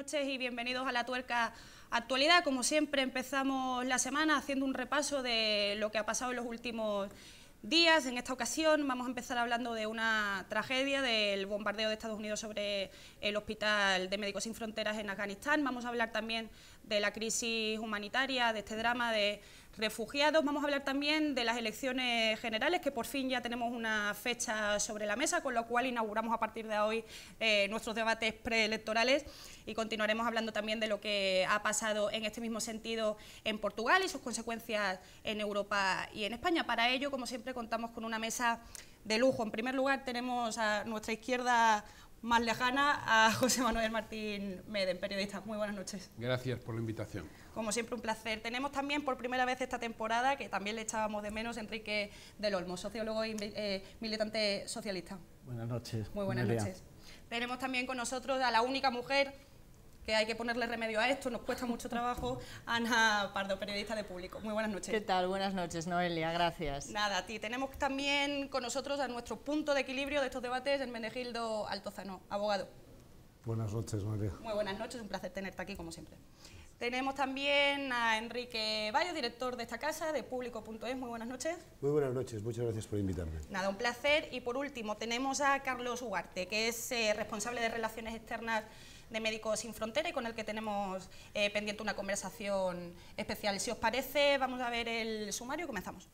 noches y bienvenidos a La Tuerca Actualidad. Como siempre, empezamos la semana haciendo un repaso de lo que ha pasado en los últimos días. En esta ocasión vamos a empezar hablando de una tragedia, del bombardeo de Estados Unidos sobre el Hospital de Médicos Sin Fronteras en Afganistán. Vamos a hablar también de la crisis humanitaria, de este drama de refugiados. Vamos a hablar también de las elecciones generales, que por fin ya tenemos una fecha sobre la mesa, con lo cual inauguramos a partir de hoy nuestros debates preelectorales y continuaremos hablando también de lo que ha pasado en este mismo sentido en Portugal y sus consecuencias en Europa y en España. Para ello, como siempre, contamos con una mesa de lujo. En primer lugar, tenemos a nuestra izquierda más lejana a José Manuel Martín Meden, periodista. Muy buenas noches. Gracias por la invitación. Como siempre, un placer. Tenemos también por primera vez esta temporada, que también le echábamos de menos, Enrique del Olmo, sociólogo y militante socialista. Buenas noches. Muy buenas noches. Tenemos también con nosotros a la única mujer, que hay que ponerle remedio a esto, nos cuesta mucho trabajo, Ana Pardo, periodista de Público. Muy buenas noches. ¿Qué tal? Buenas noches, Noelia, gracias. Nada, a ti. Tenemos también con nosotros a nuestro punto de equilibrio de estos debates, Hermenegildo Altozano, abogado. Buenas noches, María. Muy buenas noches, un placer tenerte aquí, como siempre. Tenemos también a Enrique Bayo, director de esta casa, de Público.es. Muy buenas noches. Muy buenas noches, muchas gracias por invitarme. Nada, un placer. Y por último tenemos a Carlos Ugarte, que es responsable de Relaciones Externas de Médicos Sin Fronteras y con el que tenemos pendiente una conversación especial. Si os parece, vamos a ver el sumario y comenzamos.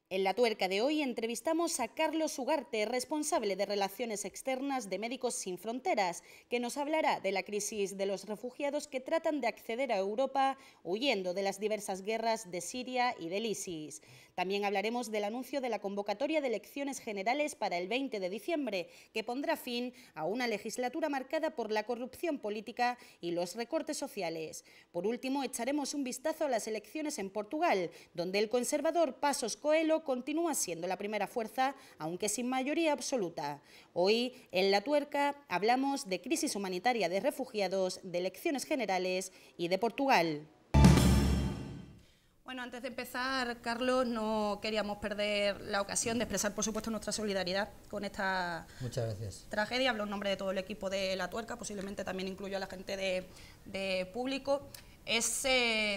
En La Tuerca de hoy entrevistamos a Carlos Ugarte, responsable de Relaciones Externas de Médicos Sin Fronteras, que nos hablará de la crisis de los refugiados que tratan de acceder a Europa huyendo de las diversas guerras de Siria y del ISIS. También hablaremos del anuncio de la convocatoria de elecciones generales para el 20 de diciembre, que pondrá fin a una legislatura marcada por la corrupción política y los recortes sociales. Por último, echaremos un vistazo a las elecciones en Portugal, donde el conservador Passos Coelho continúa siendo la primera fuerza, aunque sin mayoría absoluta. Hoy, en La Tuerca, hablamos de crisis humanitaria de refugiados, de elecciones generales y de Portugal. Bueno, antes de empezar, Carlos, no queríamos perder la ocasión de expresar, por supuesto, nuestra solidaridad con esta tragedia. Hablo en nombre de todo el equipo de La Tuerca, posiblemente también incluyo a la gente de Público. Es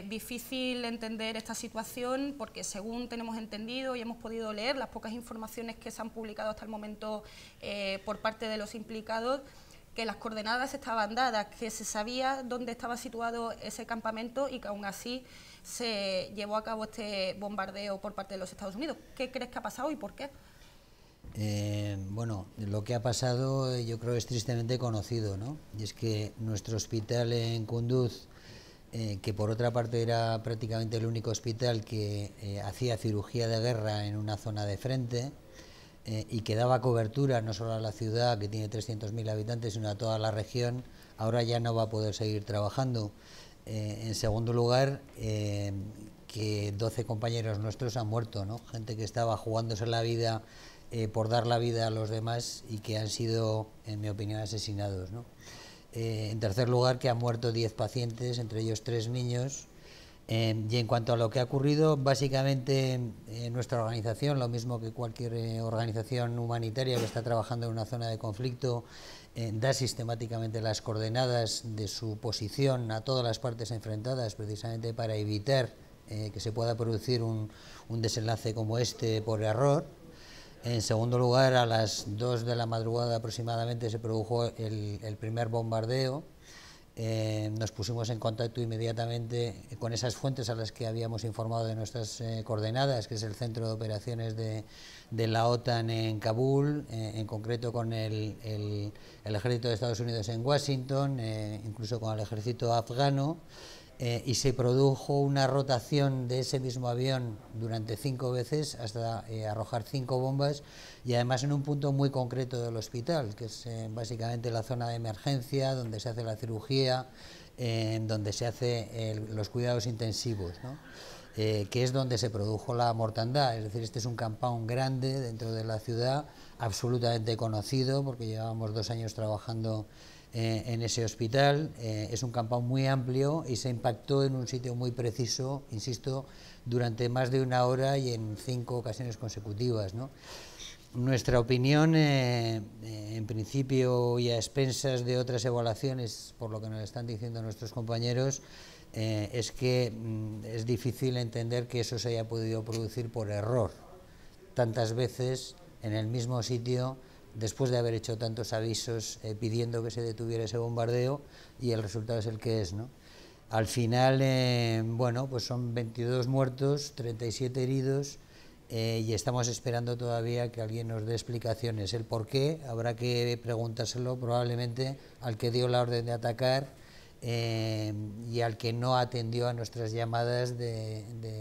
difícil entender esta situación porque, según tenemos entendido y hemos podido leer, las pocas informaciones que se han publicado hasta el momento por parte de los implicados, que las coordenadas estaban dadas, que se sabía dónde estaba situado ese campamento y que aún así se llevó a cabo este bombardeo por parte de los Estados Unidos. ¿Qué crees que ha pasado y por qué? Bueno, lo que ha pasado yo creo es tristemente conocido, ¿no? Y es que nuestro hospital en Kunduz, que por otra parte era prácticamente el único hospital que hacía cirugía de guerra en una zona de frente y que daba cobertura no solo a la ciudad, que tiene 300.000 habitantes, sino a toda la región, ahora ya no va a poder seguir trabajando. En segundo lugar, que 12 compañeros nuestros han muerto, ¿no? Gente que estaba jugándose la vida por dar la vida a los demás y que han sido, en mi opinión, asesinados, ¿no? En tercer lugar, que han muerto 10 pacientes, entre ellos 3 niños. Y en cuanto a lo que ha ocurrido, básicamente nuestra organización, lo mismo que cualquier organización humanitaria que está trabajando en una zona de conflicto, da sistemáticamente las coordenadas de su posición a todas las partes enfrentadas, precisamente para evitar que se pueda producir un desenlace como este por error. En segundo lugar, a las 2 de la madrugada aproximadamente se produjo el primer bombardeo. Nos pusimos en contacto inmediatamente con esas fuentes a las que habíamos informado de nuestras coordenadas, que es el Centro de Operaciones de la OTAN en Kabul, en concreto con el Ejército de Estados Unidos en Washington, incluso con el ejército afgano. Y se produjo una rotación de ese mismo avión durante 5 veces hasta arrojar 5 bombas y además en un punto muy concreto del hospital, que es básicamente la zona de emergencia, donde se hace la cirugía, donde se hace los cuidados intensivos, ¿no? Que es donde se produjo la mortandad. Es decir, este es un compound grande dentro de la ciudad, absolutamente conocido porque llevábamos 2 años trabajando en ese hospital. Es un compound muy amplio y se impactó en un sitio muy preciso, insisto, durante más de 1 hora y en 5 ocasiones consecutivas, ¿no? Nuestra opinión, en principio y a expensas de otras evaluaciones, por lo que nos están diciendo nuestros compañeros, es que es difícil entender que eso se haya podido producir por error tantas veces en el mismo sitio, después de haber hecho tantos avisos pidiendo que se detuviera ese bombardeo, y el resultado es el que es, ¿no? Al final, bueno, pues son 22 muertos, 37 heridos, y estamos esperando todavía que alguien nos dé explicaciones. El por qué habrá que preguntárselo probablemente al que dio la orden de atacar y al que no atendió a nuestras llamadas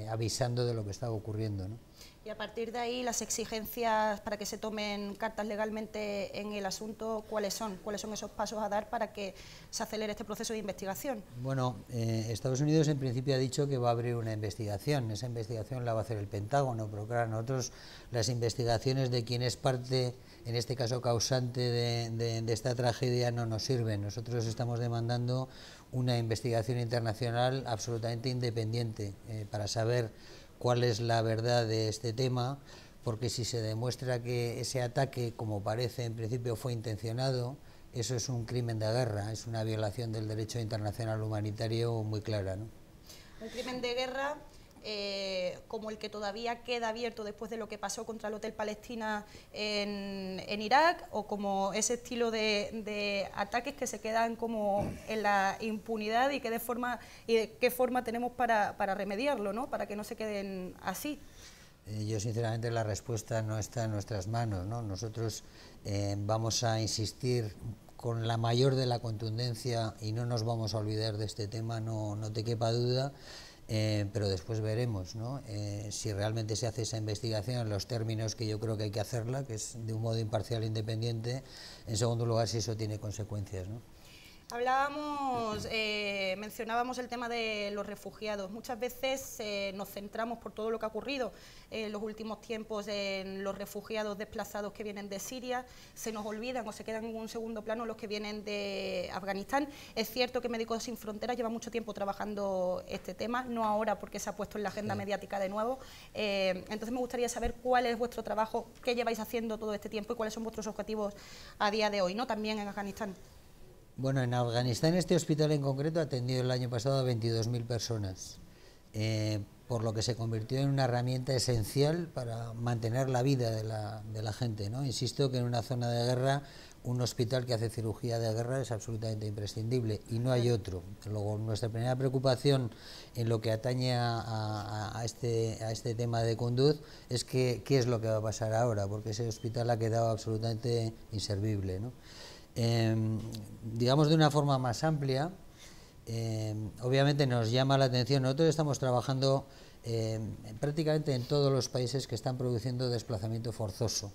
avisando de lo que estaba ocurriendo, ¿no? Y a partir de ahí, las exigencias para que se tomen cartas legalmente en el asunto, ¿cuáles son? ¿Cuáles son esos pasos a dar para que se acelere este proceso de investigación? Bueno, Estados Unidos en principio ha dicho que va a abrir una investigación. Esa investigación la va a hacer el Pentágono, pero claro, nosotros las investigaciones de quién es parte, en este caso causante de esta tragedia, no nos sirven. Nosotros estamos demandando una investigación internacional absolutamente independiente para saber cuál es la verdad de este tema, porque si se demuestra que ese ataque, como parece en principio, fue intencionado, eso es un crimen de guerra, es una violación del derecho internacional humanitario muy clara, ¿no? Un crimen de guerra como el que todavía queda abierto después de lo que pasó contra el Hotel Palestina en Irak, o como ese estilo de ataques que se quedan como en la impunidad y de qué forma tenemos para remediarlo, ¿no? Para que no se queden así. Yo sinceramente la respuesta no está en nuestras manos, ¿no? Nosotros vamos a insistir con la mayor de la contundencia y no nos vamos a olvidar de este tema, no te quepa duda. Pero después veremos, ¿no? Si realmente se hace esa investigación en los términos que yo creo que hay que hacerla, que es de un modo imparcial e independiente. En segundo lugar, si eso tiene consecuencias, ¿no? Mencionábamos el tema de los refugiados. Muchas veces nos centramos, por todo lo que ha ocurrido en los últimos tiempos, en los refugiados desplazados que vienen de Siria. Se nos olvidan o se quedan en un segundo plano los que vienen de Afganistán. Es cierto que Médicos Sin Fronteras lleva mucho tiempo trabajando este tema, no ahora porque se ha puesto en la agenda mediática de nuevo. Entonces me gustaría saber cuál es vuestro trabajo, qué lleváis haciendo todo este tiempo y cuáles son vuestros objetivos a día de hoy, ¿no? También en Afganistán. Bueno, en Afganistán este hospital en concreto ha atendido el año pasado a 22.000 personas, por lo que se convirtió en una herramienta esencial para mantener la vida de la gente, ¿no? Insisto que en una zona de guerra un hospital que hace cirugía de guerra es absolutamente imprescindible y no hay otro. Luego, nuestra primera preocupación en lo que atañe a este tema de Kunduz es qué es lo que va a pasar ahora, porque ese hospital ha quedado absolutamente inservible, ¿no? Digamos de una forma más amplia, obviamente nos llama la atención. Nosotros estamos trabajando prácticamente en todos los países que están produciendo desplazamiento forzoso,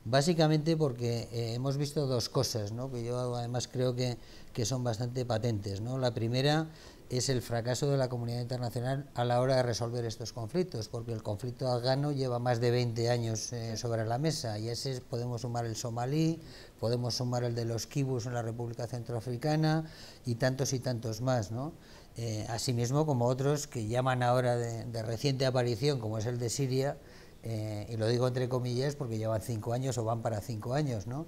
básicamente porque hemos visto dos cosas, ¿no? Que yo además creo que son bastante patentes, ¿no? La primera es el fracaso de la comunidad internacional a la hora de resolver estos conflictos, porque el conflicto afgano lleva más de 20 años sobre la mesa, y ese podemos sumar el somalí, podemos sumar el de los kibus en la República Centroafricana y tantos más, ¿no? Asimismo como otros que llaman ahora de reciente aparición, como es el de Siria, y lo digo entre comillas porque llevan 5 años o van para 5 años, ¿no?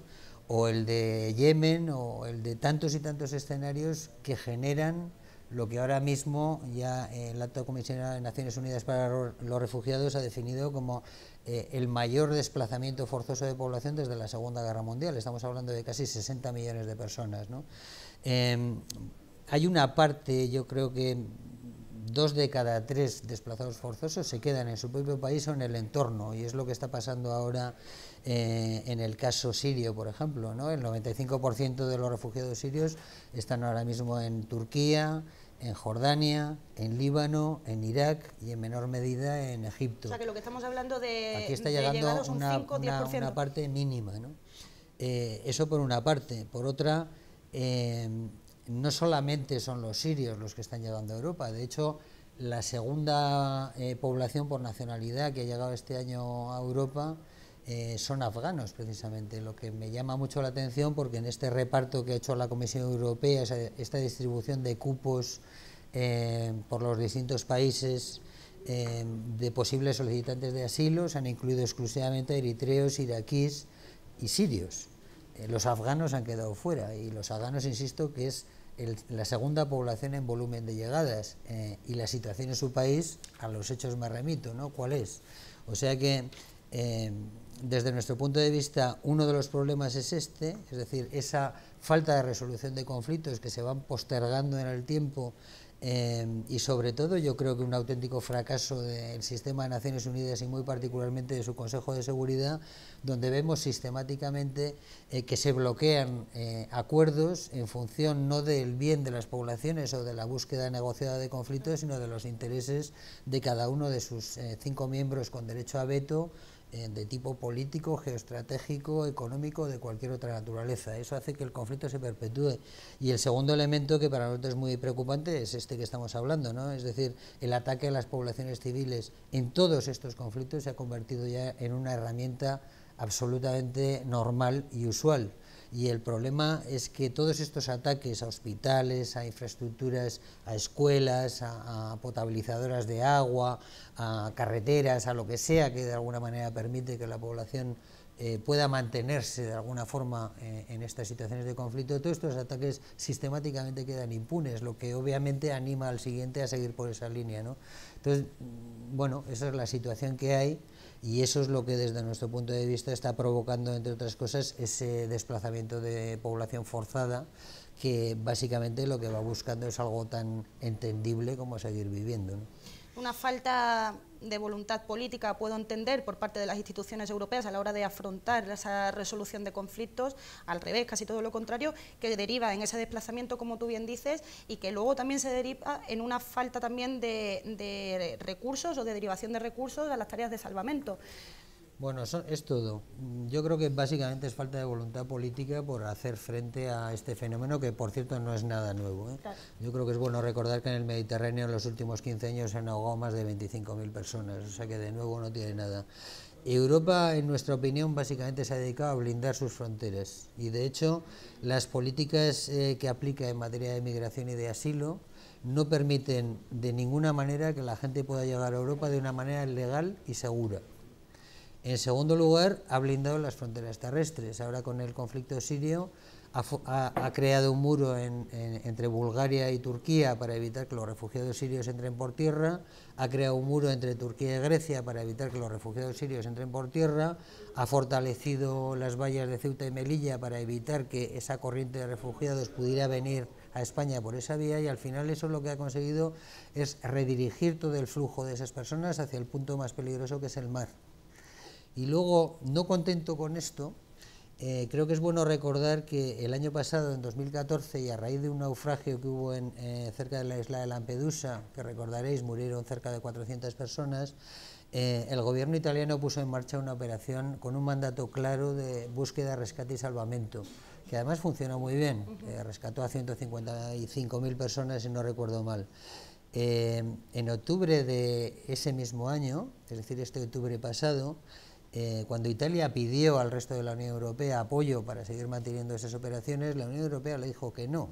O el de Yemen, o el de tantos y tantos escenarios que generan lo que ahora mismo ya el Alto Comisionado de Naciones Unidas para los Refugiados ha definido como el mayor desplazamiento forzoso de población desde la Segunda Guerra Mundial. Estamos hablando de casi 60 millones de personas, ¿no? Hay una parte, yo creo que 2 de cada 3 desplazados forzosos se quedan en su propio país o en el entorno, y es lo que está pasando ahora en el caso sirio, por ejemplo, ¿no? El 95% de los refugiados sirios están ahora mismo en Turquía, en Jordania, en Líbano, en Irak y en menor medida en Egipto. O sea que lo que estamos hablando aquí está llegando una parte mínima, ¿no? Eso por una parte. Por otra, no solamente son los sirios los que están llegando a Europa. De hecho, la segunda población por nacionalidad que ha llegado este año a Europa son afganos, precisamente, lo que me llama mucho la atención, porque en este reparto que ha hecho la Comisión Europea, esta distribución de cupos por los distintos países, de posibles solicitantes de asilo se han incluido exclusivamente eritreos, iraquíes y sirios. Los afganos han quedado fuera, y los afganos, insisto, que es la segunda población en volumen de llegadas, y la situación en su país, a los hechos me remito, ¿no? ¿Cuál es? O sea que, desde nuestro punto de vista, uno de los problemas es este, es decir, esa falta de resolución de conflictos que se van postergando en el tiempo, y sobre todo yo creo que un auténtico fracaso del sistema de Naciones Unidas y muy particularmente de su Consejo de Seguridad, donde vemos sistemáticamente que se bloquean acuerdos en función no del bien de las poblaciones o de la búsqueda negociada de conflictos, sino de los intereses de cada uno de sus 5 miembros con derecho a veto, de tipo político, geoestratégico, económico, de cualquier otra naturaleza. Eso hace que el conflicto se perpetúe. Y el segundo elemento, que para nosotros es muy preocupante, es este que estamos hablando, ¿no? Es decir, el ataque a las poblaciones civiles en todos estos conflictos se ha convertido ya en una herramienta absolutamente normal y usual. Y el problema es que todos estos ataques a hospitales, a infraestructuras, a escuelas, a potabilizadoras de agua, a carreteras, a lo que sea que de alguna manera permite que la población pueda mantenerse de alguna forma en estas situaciones de conflicto, todos estos ataques sistemáticamente quedan impunes, lo que obviamente anima al siguiente a seguir por esa línea, ¿no? Entonces, bueno, esa es la situación que hay. Y eso es lo que desde nuestro punto de vista está provocando, entre otras cosas, ese desplazamiento de población forzada, que básicamente lo que va buscando es algo tan entendible como seguir viviendo, ¿no? Una falta de voluntad política, puedo entender, por parte de las instituciones europeas a la hora de afrontar esa resolución de conflictos, al revés, casi todo lo contrario, que deriva en ese desplazamiento, como tú bien dices, y que luego también se deriva en una falta también de recursos o de derivación de recursos a las tareas de salvamento. Bueno, es todo. Yo creo que básicamente es falta de voluntad política por hacer frente a este fenómeno, que por cierto no es nada nuevo, ¿eh? Claro. Yo creo que es bueno recordar que en el Mediterráneo en los últimos 15 años se han ahogado más de 25.000 personas, o sea que de nuevo no tiene nada. Europa, en nuestra opinión, básicamente se ha dedicado a blindar sus fronteras, y de hecho las políticas que aplica en materia de migración y de asilo no permiten de ninguna manera que la gente pueda llegar a Europa de una manera legal y segura. En segundo lugar, ha blindado las fronteras terrestres. Ahora, con el conflicto sirio, ha creado un muro entre Bulgaria y Turquía para evitar que los refugiados sirios entren por tierra, ha creado un muro entre Turquía y Grecia para evitar que los refugiados sirios entren por tierra, ha fortalecido las vallas de Ceuta y Melilla para evitar que esa corriente de refugiados pudiera venir a España por esa vía, y al final eso lo que ha conseguido es redirigir todo el flujo de esas personas hacia el punto más peligroso, que es el mar. Y luego, no contento con esto, creo que es bueno recordar que el año pasado, en 2014, y a raíz de un naufragio que hubo cerca de la isla de Lampedusa, que recordaréis, murieron cerca de 400 personas, el gobierno italiano puso en marcha una operación con un mandato claro de búsqueda, rescate y salvamento, que además funcionó muy bien. Rescató a 155.000 personas, si no recuerdo mal. En octubre de ese mismo año, es decir, este octubre pasado, cuando Italia pidió al resto de la Unión Europea apoyo para seguir manteniendo esas operaciones, la Unión Europea le dijo que no.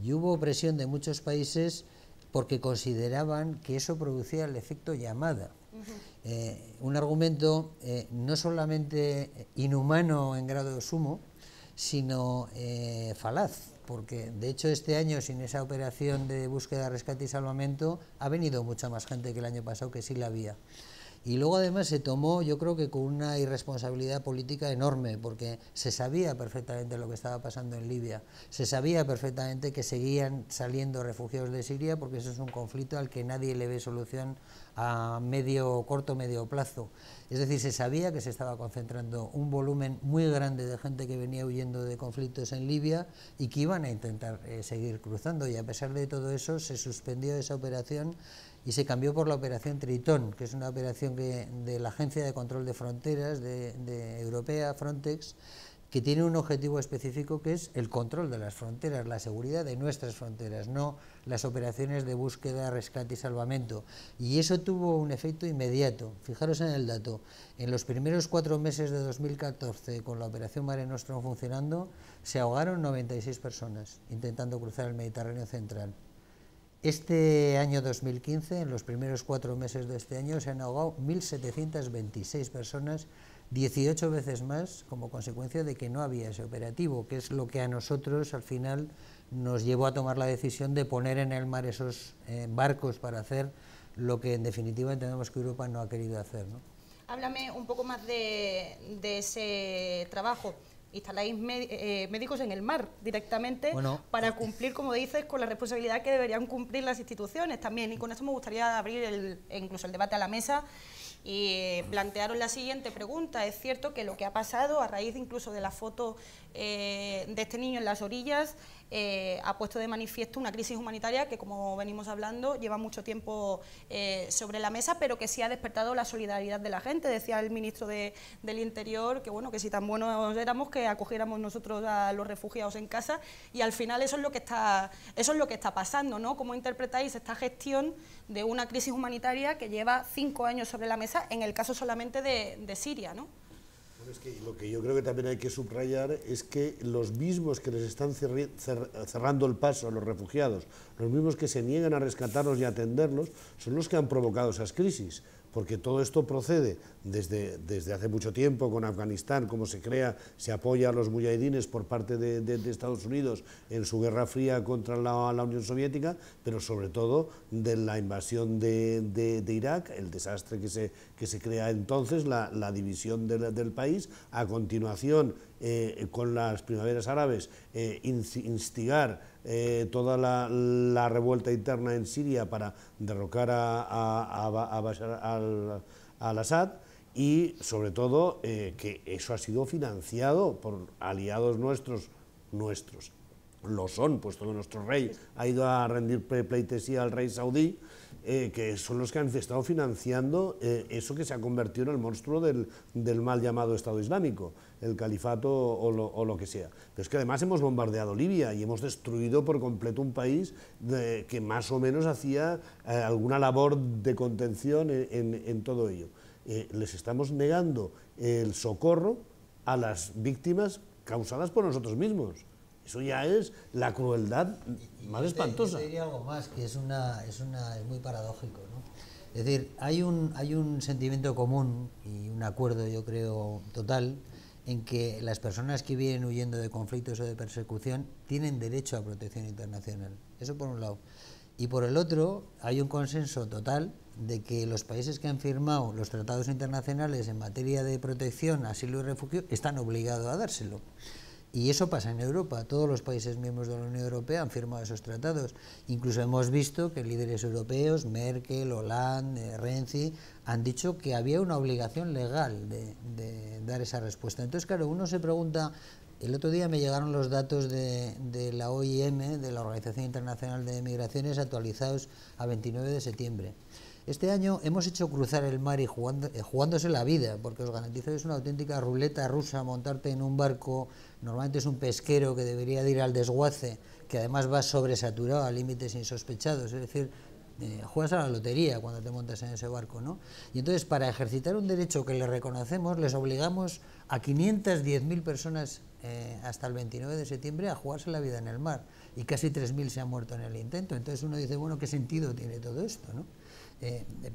Y hubo presión de muchos países porque consideraban que eso producía el efecto llamada. Un argumento no solamente inhumano en grado sumo, sino falaz, porque de hecho este año, sin esa operación de búsqueda, rescate y salvamento, ha venido mucha más gente que el año pasado, que sí la había. Y luego además se tomó, yo creo que con una irresponsabilidad política enorme, porque se sabía perfectamente lo que estaba pasando en Libia, se sabía perfectamente que seguían saliendo refugiados de Siria, porque eso es un conflicto al que nadie le ve solución a corto, medio plazo. Es decir, se sabía que se estaba concentrando un volumen muy grande de gente que venía huyendo de conflictos en Libia y que iban a intentar seguir cruzando, y a pesar de todo eso se suspendió esa operación y se cambió por la operación Tritón, que es una operación de la Agencia de Control de Fronteras de Europea, Frontex, que tiene un objetivo específico, que es el control de las fronteras, la seguridad de nuestras fronteras, no las operaciones de búsqueda, rescate y salvamento. Y eso tuvo un efecto inmediato. Fijaros en el dato, en los primeros 4 meses de 2014, con la operación Mare Nostrum funcionando, se ahogaron 96 personas intentando cruzar el Mediterráneo central. Este año 2015, en los primeros 4 meses de este año, se han ahogado 1.726 personas, 18 veces más como consecuencia de que no había ese operativo, que es lo que a nosotros al final nos llevó a tomar la decisión de poner en el mar esos barcos para hacer lo que en definitiva entendemos que Europa no ha querido hacer, ¿no? Háblame un poco más de ese trabajo. Instaláis médicos en el mar directamente para cumplir, como dices, con la responsabilidad que deberían cumplir las instituciones también. Y con esto me gustaría abrir incluso el debate a la mesa y plantearos la siguiente pregunta. Es cierto que lo que ha pasado a raíz incluso de la foto de este niño en las orillas ha puesto de manifiesto una crisis humanitaria que, como venimos hablando, lleva mucho tiempo sobre la mesa, pero que sí ha despertado la solidaridad de la gente. Decía el ministro del Interior que, bueno, que si tan buenos éramos que acogiéramos nosotros a los refugiados en casa, y al final eso es lo que está pasando, ¿no? ¿Cómo interpretáis esta gestión de una crisis humanitaria que lleva 5 años sobre la mesa, en el caso solamente de Siria, ¿no? Bueno, es que lo que yo creo que también hay que subrayar es que los mismos que les están cerrando el paso a los refugiados, los mismos que se niegan a rescatarlos y a atenderlos, son los que han provocado esas crisis, porque todo esto procede desde hace mucho tiempo con Afganistán, cómo se apoya a los mujahidines por parte de Estados Unidos en su guerra fría contra la Unión Soviética, pero sobre todo de la invasión de Irak, el desastre que se crea entonces, la división del país, a continuación con las primaveras árabes, instigar toda la revuelta interna en Siria para derrocar a Bashar al-Assad, y sobre todo que eso ha sido financiado por aliados nuestros, lo son, puesto que nuestro rey ha ido a rendir pleitesía al rey saudí, que son los que han estado financiando eso que se ha convertido en el monstruo del mal llamado Estado Islámico, el califato o lo que sea. Pero es que además hemos bombardeado Libia y hemos destruido por completo un país que más o menos hacía alguna labor de contención en todo ello. Les estamos negando el socorro a las víctimas causadas por nosotros mismos. Eso ya es la crueldad más espantosa. Yo diría algo más, que es muy paradójico, ¿no? Es decir, hay un sentimiento común y un acuerdo, yo creo, total, en que las personas que vienen huyendo de conflictos o de persecución tienen derecho a protección internacional. Eso por un lado. Y por el otro, hay un consenso total de que los países que han firmado los tratados internacionales en materia de protección, asilo y refugio están obligados a dárselo. Y eso pasa en Europa. Todos los países miembros de la Unión Europea han firmado esos tratados. Incluso hemos visto que líderes europeos, Merkel, Hollande, Renzi, han dicho que había una obligación legal de dar esa respuesta. Entonces, claro, uno se pregunta. El otro día me llegaron los datos de la OIM, de la Organización Internacional de Migraciones, actualizados a 29 de septiembre. Este año hemos hecho cruzar el mar y jugándose la vida, porque os garantizo que es una auténtica ruleta rusa montarte en un barco. Normalmente es un pesquero que debería de ir al desguace, que además va sobresaturado a límites insospechados, es decir, juegas a la lotería cuando te montas en ese barco, ¿no? Y entonces, para ejercitar un derecho que le reconocemos, les obligamos a 510.000 personas hasta el 29 de septiembre a jugarse la vida en el mar, y casi 3.000 se han muerto en el intento. Entonces uno dice, bueno, ¿qué sentido tiene todo esto, no?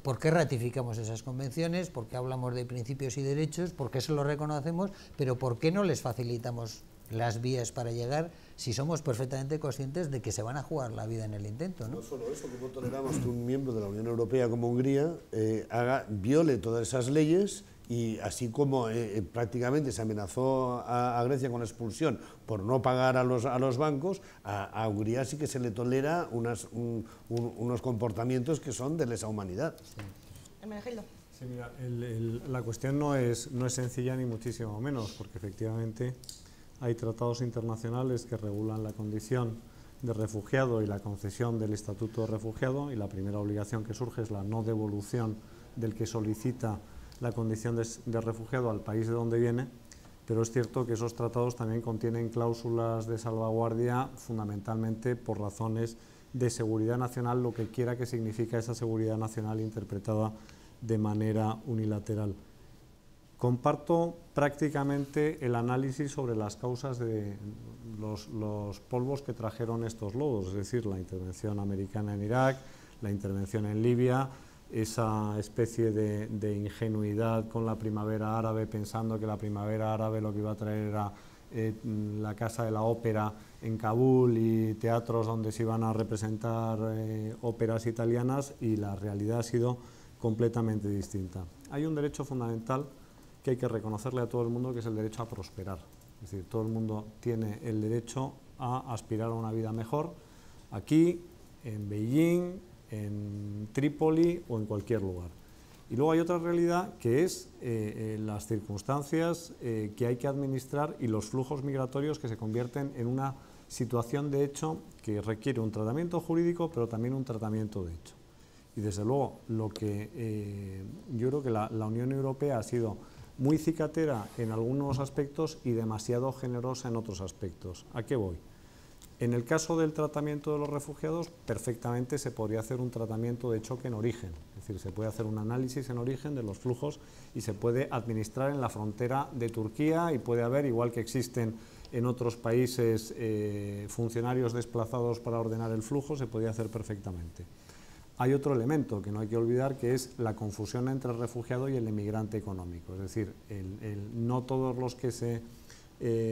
¿Por qué ratificamos esas convenciones? ¿Por qué hablamos de principios y derechos? ¿Por qué se los reconocemos? Pero ¿por qué no les facilitamos las vías para llegar si somos perfectamente conscientes de que se van a jugar la vida en el intento, ¿no? No solo eso, ¿cómo toleramos que un miembro de la Unión Europea como Hungría viole todas esas leyes? Y así como prácticamente se amenazó a Grecia con la expulsión por no pagar a los bancos, a Hungría sí que se le tolera unos comportamientos que son de lesa humanidad. Hermenegildo. Sí, mira, la cuestión no es sencilla ni muchísimo menos, porque efectivamente hay tratados internacionales que regulan la condición de refugiado y la concesión del estatuto de refugiado, y la primera obligación que surge es la no devolución del que solicita la condición de refugiado al país de donde viene, pero es cierto que esos tratados también contienen cláusulas de salvaguardia, fundamentalmente por razones de seguridad nacional, lo que quiera que significa esa seguridad nacional interpretada de manera unilateral. Comparto prácticamente el análisis sobre las causas de los polvos que trajeron estos lodos, es decir, la intervención americana en Irak, la intervención en Libia, esa especie de ingenuidad con la primavera árabe, pensando que la primavera árabe lo que iba a traer era la Casa de la Ópera en Kabul y teatros donde se iban a representar óperas italianas, y la realidad ha sido completamente distinta. Hay un derecho fundamental que hay que reconocerle a todo el mundo, que es el derecho a prosperar. Es decir, todo el mundo tiene el derecho a aspirar a una vida mejor, aquí, en Beijing, en Trípoli o en cualquier lugar. Y luego hay otra realidad, que es las circunstancias que hay que administrar y los flujos migratorios, que se convierten en una situación de hecho que requiere un tratamiento jurídico, pero también un tratamiento de hecho. Y desde luego, lo que yo creo que la Unión Europea ha sido muy cicatera en algunos aspectos y demasiado generosa en otros aspectos. ¿A qué voy? En el caso del tratamiento de los refugiados, perfectamente se podría hacer un tratamiento de choque en origen, es decir, se puede hacer un análisis en origen de los flujos y se puede administrar en la frontera de Turquía, y puede haber, igual que existen en otros países, funcionarios desplazados para ordenar el flujo, se podría hacer perfectamente. Hay otro elemento que no hay que olvidar, que es la confusión entre el refugiado y el emigrante económico, es decir, no todos los que se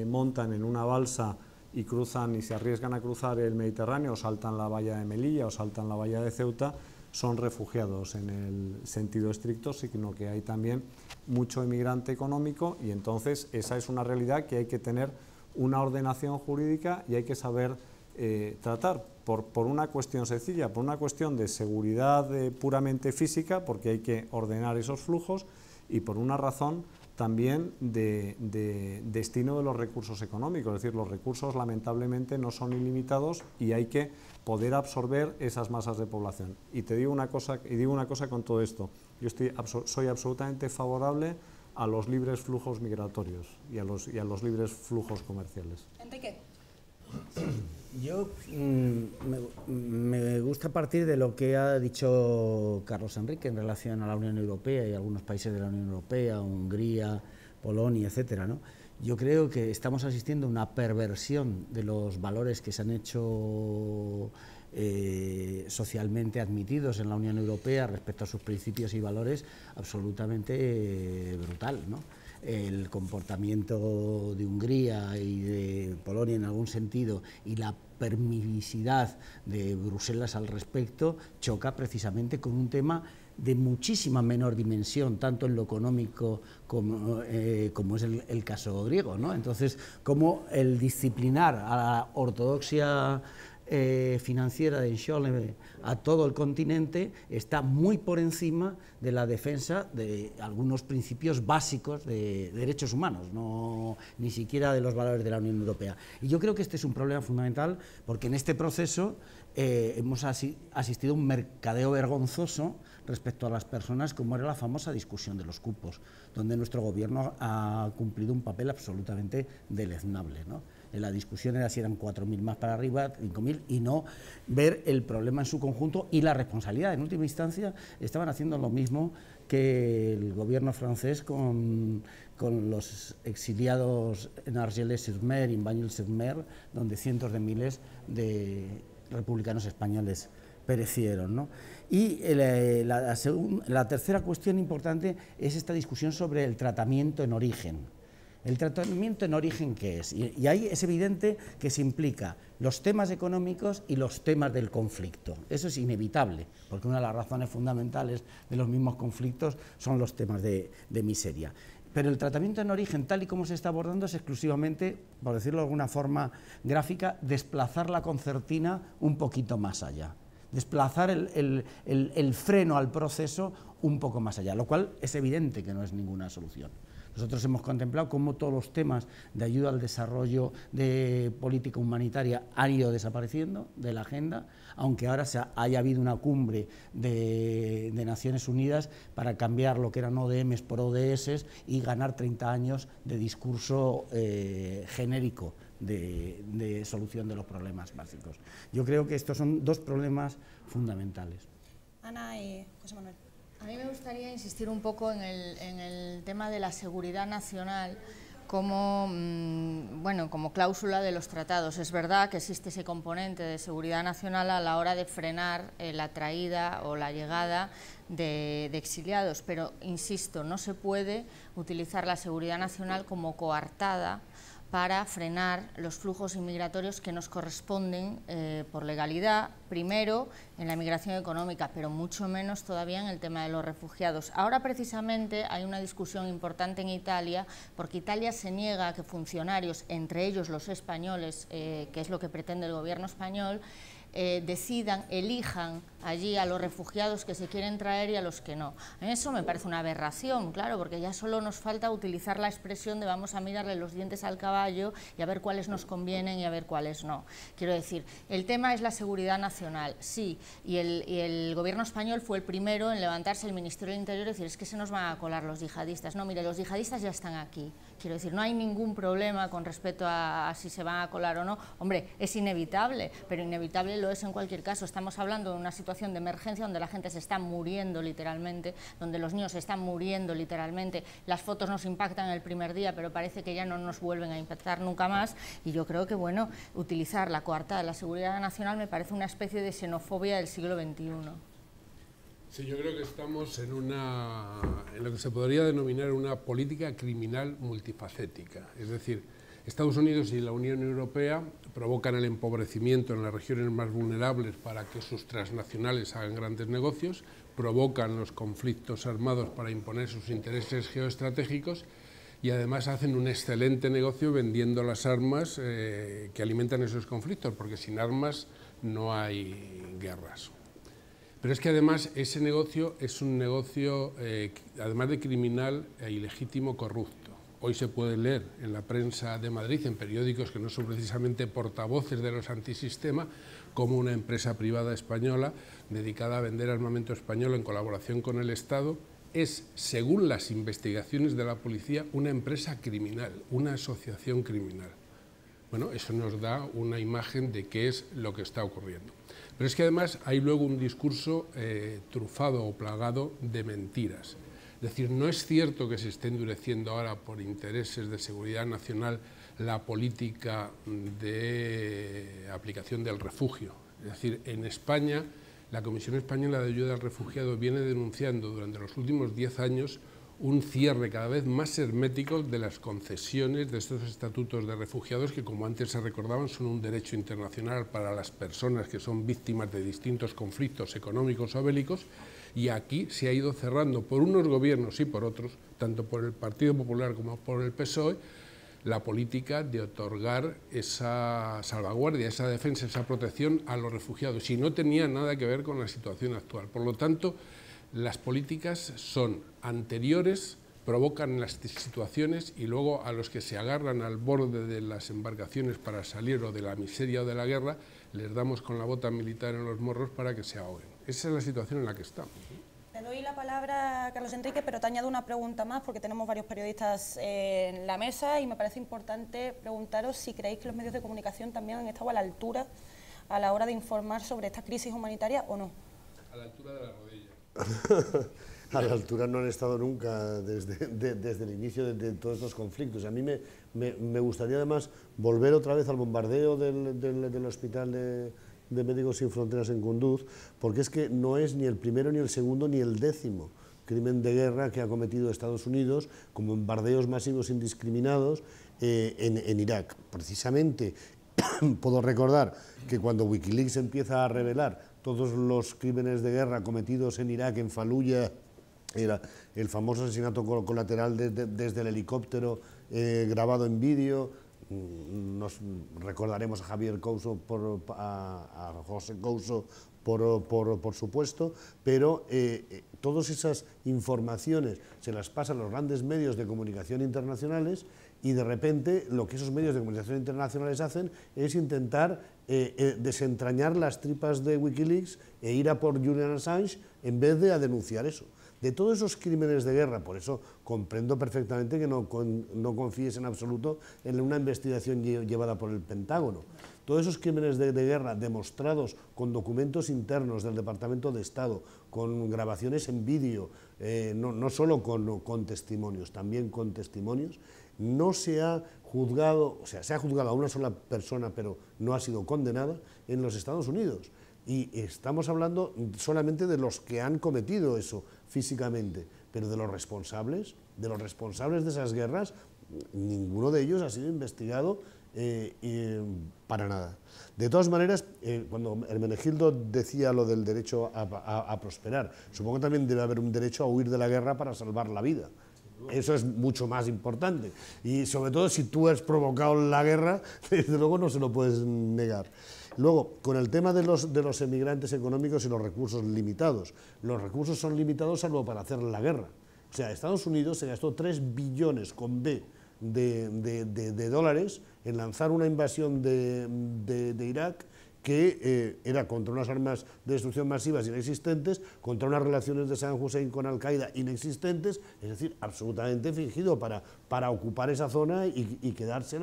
montan en una balsa y cruzan y se arriesgan a cruzar el Mediterráneo, o saltan la valla de Melilla o saltan la valla de Ceuta, son refugiados en el sentido estricto, sino que hay también mucho emigrante económico, y entonces esa es una realidad que hay que tener una ordenación jurídica y hay que saber tratar por una cuestión sencilla, por una cuestión de seguridad puramente física, porque hay que ordenar esos flujos, y por una razón también de destino de los recursos económicos, es decir, los recursos lamentablemente no son ilimitados y hay que poder absorber esas masas de población. Y te digo una cosa, con todo esto, yo soy absolutamente favorable a los libres flujos migratorios y a los libres flujos comerciales. Enrique. Yo me gusta partir de lo que ha dicho Carlos Enrique en relación a la Unión Europea y algunos países de la Unión Europea, Hungría, Polonia, etcétera, ¿no? Yo creo que estamos asistiendo a una perversión de los valores que se han hecho socialmente admitidos en la Unión Europea respecto a sus principios y valores absolutamente brutal, ¿no? El comportamiento de Hungría y de Polonia en algún sentido y la permisividad de Bruselas al respecto choca precisamente con un tema de muchísima menor dimensión, tanto en lo económico como es el caso griego, ¿no? Entonces, como el disciplinar a la ortodoxia financiera de Scholem a todo el continente está muy por encima de la defensa de algunos principios básicos de derechos humanos, ni siquiera de los valores de la Unión Europea. Y yo creo que este es un problema fundamental, porque en este proceso hemos asistido a un mercadeo vergonzoso respecto a las personas, como era la famosa discusión de los cupos, donde nuestro gobierno ha cumplido un papel absolutamente deleznable, ¿no? La discusión era si eran 4.000 más para arriba, 5.000, y no ver el problema en su conjunto y la responsabilidad. En última instancia, estaban haciendo lo mismo que el gobierno francés con los exiliados en Argelès-sur-Mer y en Bagnols-sur-Mer, donde cientos de miles de republicanos españoles perecieron, ¿no? Y la tercera cuestión importante es esta discusión sobre el tratamiento en origen. ¿El tratamiento en origen qué es? Y ahí es evidente que se implica los temas económicos y los temas del conflicto. Eso es inevitable, porque una de las razones fundamentales de los mismos conflictos son los temas de miseria. Pero el tratamiento en origen, tal y como se está abordando, es exclusivamente, por decirlo de alguna forma gráfica, desplazar la concertina un poquito más allá. Desplazar el freno al proceso un poco más allá, lo cual es evidente que no es ninguna solución. Nosotros hemos contemplado cómo todos los temas de ayuda al desarrollo, de política humanitaria, han ido desapareciendo de la agenda, aunque ahora haya habido una cumbre de Naciones Unidas para cambiar lo que eran ODMs por ODS y ganar 30 años de discurso genérico de solución de los problemas básicos. Yo creo que estos son dos problemas fundamentales. Ana y José Manuel. A mí me gustaría insistir un poco en el tema de la seguridad nacional como, bueno, como cláusula de los tratados. Es verdad que existe ese componente de seguridad nacional a la hora de frenar la traída o la llegada de exiliados, pero insisto, no se puede utilizar la seguridad nacional como coartada para frenar los flujos inmigratorios que nos corresponden por legalidad, primero en la migración económica, pero mucho menos todavía en el tema de los refugiados. Ahora precisamente hay una discusión importante en Italia, porque Italia se niega a que funcionarios, entre ellos los españoles, que es lo que pretende el gobierno español, decidan, elijan allí a los refugiados que se quieren traer y a los que no. A mí eso me parece una aberración, claro, porque ya solo nos falta utilizar la expresión de vamos a mirarle los dientes al caballo y a ver cuáles nos convienen y a ver cuáles no. Quiero decir, el tema es la seguridad nacional, sí, y el gobierno español fue el primero en levantarse, el Ministerio del Interior, y decir, es que se nos van a colar los yihadistas. No, mire, los yihadistas ya están aquí. Quiero decir, no hay ningún problema con respecto a si se van a colar o no. Hombre, es inevitable, pero inevitable lo es en cualquier caso. Estamos hablando de una situación de emergencia donde la gente se está muriendo literalmente, donde los niños se están muriendo literalmente. Las fotos nos impactan el primer día, pero parece que ya no nos vuelven a impactar nunca más. Y yo creo que, bueno, utilizar la coartada de la seguridad nacional me parece una especie de xenofobia del siglo XXI. Sí, yo creo que estamos en lo que se podría denominar una política criminal multifacética. Es decir, Estados Unidos y la Unión Europea provocan el empobrecimiento en las regiones más vulnerables para que sus transnacionales hagan grandes negocios, provocan los conflictos armados para imponer sus intereses geoestratégicos y además hacen un excelente negocio vendiendo las armas que alimentan esos conflictos, porque sin armas no hay guerras. Pero es que además ese negocio es un negocio, además de criminal e ilegítimo, corrupto. Hoy se puede leer en la prensa de Madrid, en periódicos que no son precisamente portavoces de los antisistema, como una empresa privada española dedicada a vender armamento español en colaboración con el Estado es, según las investigaciones de la policía, una empresa criminal, una asociación criminal. Bueno, eso nos da una imagen de qué es lo que está ocurriendo. Pero es que además hay luego un discurso trufado o plagado de mentiras. Es decir, no es cierto que se esté endureciendo ahora por intereses de seguridad nacional la política de aplicación del refugio. Es decir, en España, la Comisión Española de Ayuda al Refugiado viene denunciando durante los últimos 10 años un cierre cada vez más hermético de las concesiones de estos estatutos de refugiados que, como antes se recordaban, son un derecho internacional para las personas que son víctimas de distintos conflictos económicos o bélicos, y aquí se ha ido cerrando por unos gobiernos y por otros, tanto por el Partido Popular como por el PSOE, la política de otorgar esa salvaguardia, esa defensa, esa protección a los refugiados, y no tenía nada que ver con la situación actual. Por lo tanto, las políticas son anteriores, provocan las situaciones y luego a los que se agarran al borde de las embarcaciones para salir o de la miseria o de la guerra, les damos con la bota militar en los morros para que se ahoguen. Esa es la situación en la que estamos. Te doy la palabra, Carlos Enrique, pero te añado una pregunta más porque tenemos varios periodistas en la mesa y me parece importante preguntaros si creéis que los medios de comunicación también han estado a la altura a la hora de informar sobre esta crisis humanitaria o no. A la altura de la rodilla. A la altura no han estado nunca desde el inicio de todos estos conflictos. A mí me gustaría además volver otra vez al bombardeo del Hospital de Médicos Sin Fronteras en Kunduz, porque es que no es ni el primero, ni el segundo, ni el 10º crimen de guerra que ha cometido Estados Unidos, como bombardeos masivos indiscriminados en Irak. Precisamente puedo recordar que cuando Wikileaks empieza a revelar todos los crímenes de guerra cometidos en Irak, en Faluya, era el famoso asesinato colateral desde el helicóptero grabado en vídeo. Nos recordaremos a Javier Couso, a José Couso, por supuesto, pero todas esas informaciones se las pasan los grandes medios de comunicación internacionales y de repente lo que esos medios de comunicación internacionales hacen es intentar desentrañar las tripas de Wikileaks e ir a por Julian Assange en vez de a denunciar eso. De todos esos crímenes de guerra, por eso comprendo perfectamente que no confíes en absoluto en una investigación llevada por el Pentágono. Todos esos crímenes de guerra demostrados con documentos internos del Departamento de Estado, con grabaciones en vídeo, no solo con testimonios, también con testimonios, no se ha juzgado, o sea, se ha juzgado a una sola persona, pero no ha sido condenada en los Estados Unidos. Y estamos hablando solamente de los que han cometido eso físicamente, pero de los responsables de esas guerras, ninguno de ellos ha sido investigado para nada. De todas maneras, cuando Hermenegildo decía lo del derecho a prosperar, supongo que también debe haber un derecho a huir de la guerra para salvar la vida. Eso es mucho más importante. Y sobre todo si tú has provocado la guerra, desde luego no se lo puedes negar. Luego, con el tema de los emigrantes económicos y los recursos limitados. Los recursos son limitados salvo para hacer la guerra. O sea, Estados Unidos se gastó 3 billones con B de dólares en lanzar una invasión de Irak que era contra unas armas de destrucción masivas inexistentes, contra unas relaciones de Saddam Hussein con Al-Qaeda inexistentes, es decir, absolutamente fingido para ocupar esa zona y quedarse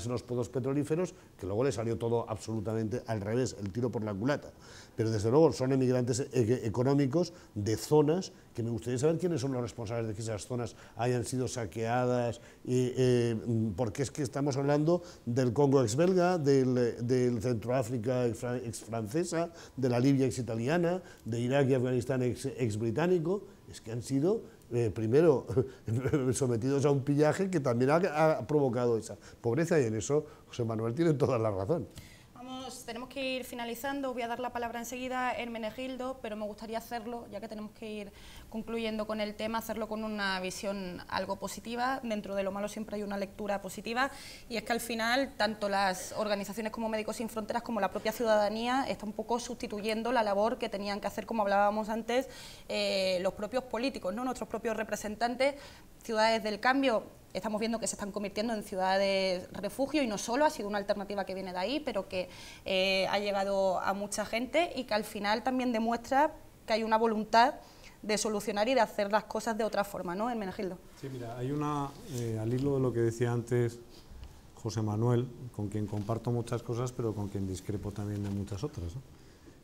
los pozos petrolíferos, que luego le salió todo absolutamente al revés, el tiro por la culata. Pero desde luego son emigrantes económicos de zonas que me gustaría saber quiénes son los responsables de que esas zonas hayan sido saqueadas, porque es que estamos hablando del Congo ex-belga, del Centroáfrica ex-francesa, de la Libia ex-italiana, de Irak y Afganistán ex-británico, es que han sido primero sometidos a un pillaje que también ha provocado esa pobreza, y en eso José Manuel tiene toda la razón. Tenemos que ir finalizando, voy a dar la palabra enseguida a Hermenegildo, pero me gustaría hacerlo, ya que tenemos que ir concluyendo con el tema, hacerlo con una visión algo positiva. Dentro de lo malo siempre hay una lectura positiva, y es que al final tanto las organizaciones como Médicos Sin Fronteras como la propia ciudadanía está un poco sustituyendo la labor que tenían que hacer, como hablábamos antes, los propios políticos, ¿no? Nuestros propios representantes. Ciudades del cambio estamos viendo que se están convirtiendo en ciudades refugio, y no solo, ha sido una alternativa que viene de ahí, pero que ha llegado a mucha gente, y que al final también demuestra que hay una voluntad de solucionar y de hacer las cosas de otra forma, ¿no, Hermenegildo? Sí, mira, hay una, al hilo de lo que decía antes José Manuel, con quien comparto muchas cosas, pero con quien discrepo también de muchas otras, ¿no?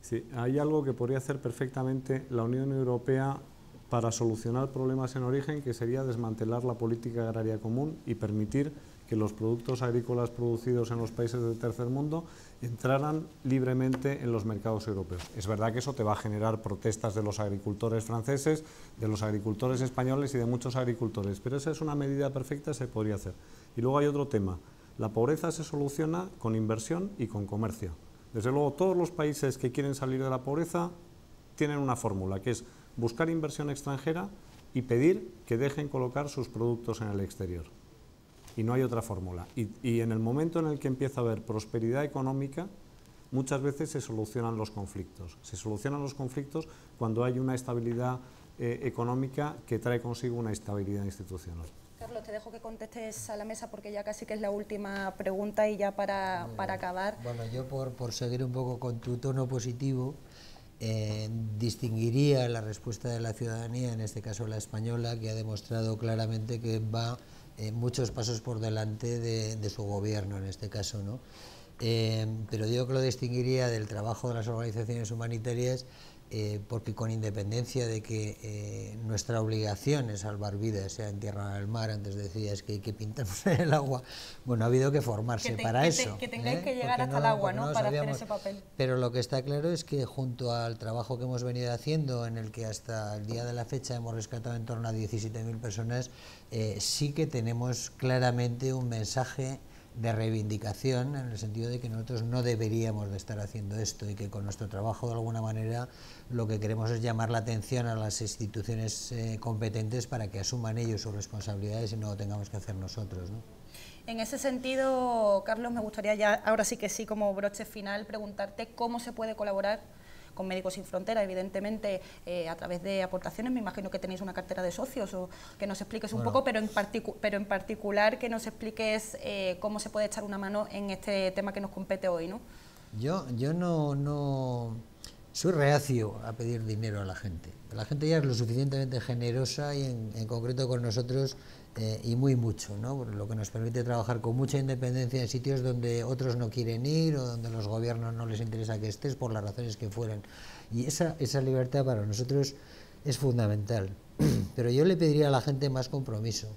Sí, hay algo que podría hacer perfectamente la Unión Europea para solucionar problemas en origen, que sería desmantelar la política agraria común y permitir que los productos agrícolas producidos en los países del tercer mundo entraran libremente en los mercados europeos. Es verdad que eso te va a generar protestas de los agricultores franceses, de los agricultores españoles y de muchos agricultores, pero esa es una medida perfecta, se podría hacer. Y luego hay otro tema, la pobreza se soluciona con inversión y con comercio. Desde luego todos los países que quieren salir de la pobreza tienen una fórmula, que es buscar inversión extranjera y pedir que dejen colocar sus productos en el exterior. Y no hay otra fórmula. Y en el momento en el que empieza a haber prosperidad económica, muchas veces se solucionan los conflictos. Se solucionan los conflictos cuando hay una estabilidad económica que trae consigo una estabilidad institucional. Carlos, te dejo que contestes a la mesa porque ya casi que es la última pregunta, y ya para acabar. Bueno, yo por seguir un poco con tu tono positivo, distinguiría la respuesta de la ciudadanía, en este caso la española, que ha demostrado claramente que va muchos pasos por delante de su gobierno, en este caso, ¿no? Pero digo que lo distinguiría del trabajo de las organizaciones humanitarias, porque con independencia de que nuestra obligación es salvar vidas, sea en tierra o en el mar, antes decías que hay que pintarnos en el agua, bueno, ha habido que formarse para eso. Que tengáis que llegar hasta el agua, ¿no? Para hacer ese papel. Pero lo que está claro es que junto al trabajo que hemos venido haciendo, en el que hasta el día de la fecha hemos rescatado en torno a 17.000 personas, sí que tenemos claramente un mensaje de reivindicación, en el sentido de que nosotros no deberíamos de estar haciendo esto, y que con nuestro trabajo de alguna manera lo que queremos es llamar la atención a las instituciones competentes para que asuman ellos sus responsabilidades y no lo tengamos que hacer nosotros, ¿no? En ese sentido, Carlos, me gustaría ya, ahora sí que sí, como broche final, preguntarte cómo se puede colaborar con Médicos Sin Fronteras, evidentemente a través de aportaciones. Me imagino que tenéis una cartera de socios, o que nos expliques un poco, pero en particular que nos expliques cómo se puede echar una mano en este tema que nos compete hoy, ¿no? Yo no soy reacio a pedir dinero a la gente. La gente ya es lo suficientemente generosa, y en concreto con nosotros, y muy mucho, ¿no? Lo que nos permite trabajar con mucha independencia en sitios donde otros no quieren ir, o donde los gobiernos no les interesa que estés, por las razones que fueran. Y esa libertad para nosotros es fundamental. Pero yo le pediría a la gente más compromiso.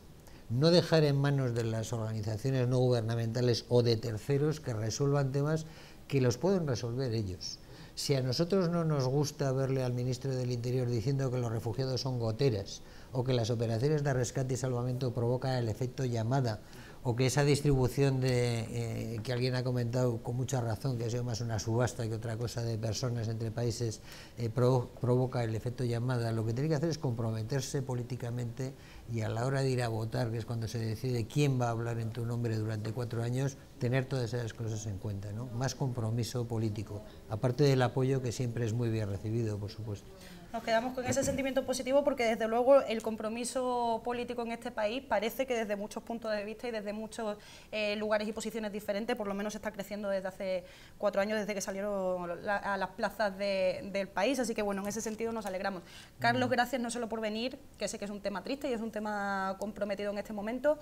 no dejar en manos de las organizaciones no gubernamentales o de terceros que resuelvan temas que los pueden resolver ellos. Si a nosotros no nos gusta verle al ministro del Interior diciendo que los refugiados son goteras, o que las operaciones de rescate y salvamento provocan el efecto llamada, o que esa distribución que alguien ha comentado con mucha razón, que ha sido más una subasta que otra cosa de personas entre países, provoca el efecto llamada, lo que tiene que hacer es comprometerse políticamente y a la hora de ir a votar, que es cuando se decide quién va a hablar en tu nombre durante 4 años, tener todas esas cosas en cuenta, ¿no? Más compromiso político, aparte del apoyo que siempre es muy bien recibido, por supuesto. Nos quedamos con ese sentimiento positivo porque desde luego el compromiso político en este país parece que desde muchos puntos de vista y desde muchos lugares y posiciones diferentes, por lo menos está creciendo desde hace 4 años, desde que salieron a las plazas del país, así que bueno, en ese sentido nos alegramos. Carlos, gracias no solo por venir, que sé que es un tema triste y es un tema comprometido en este momento,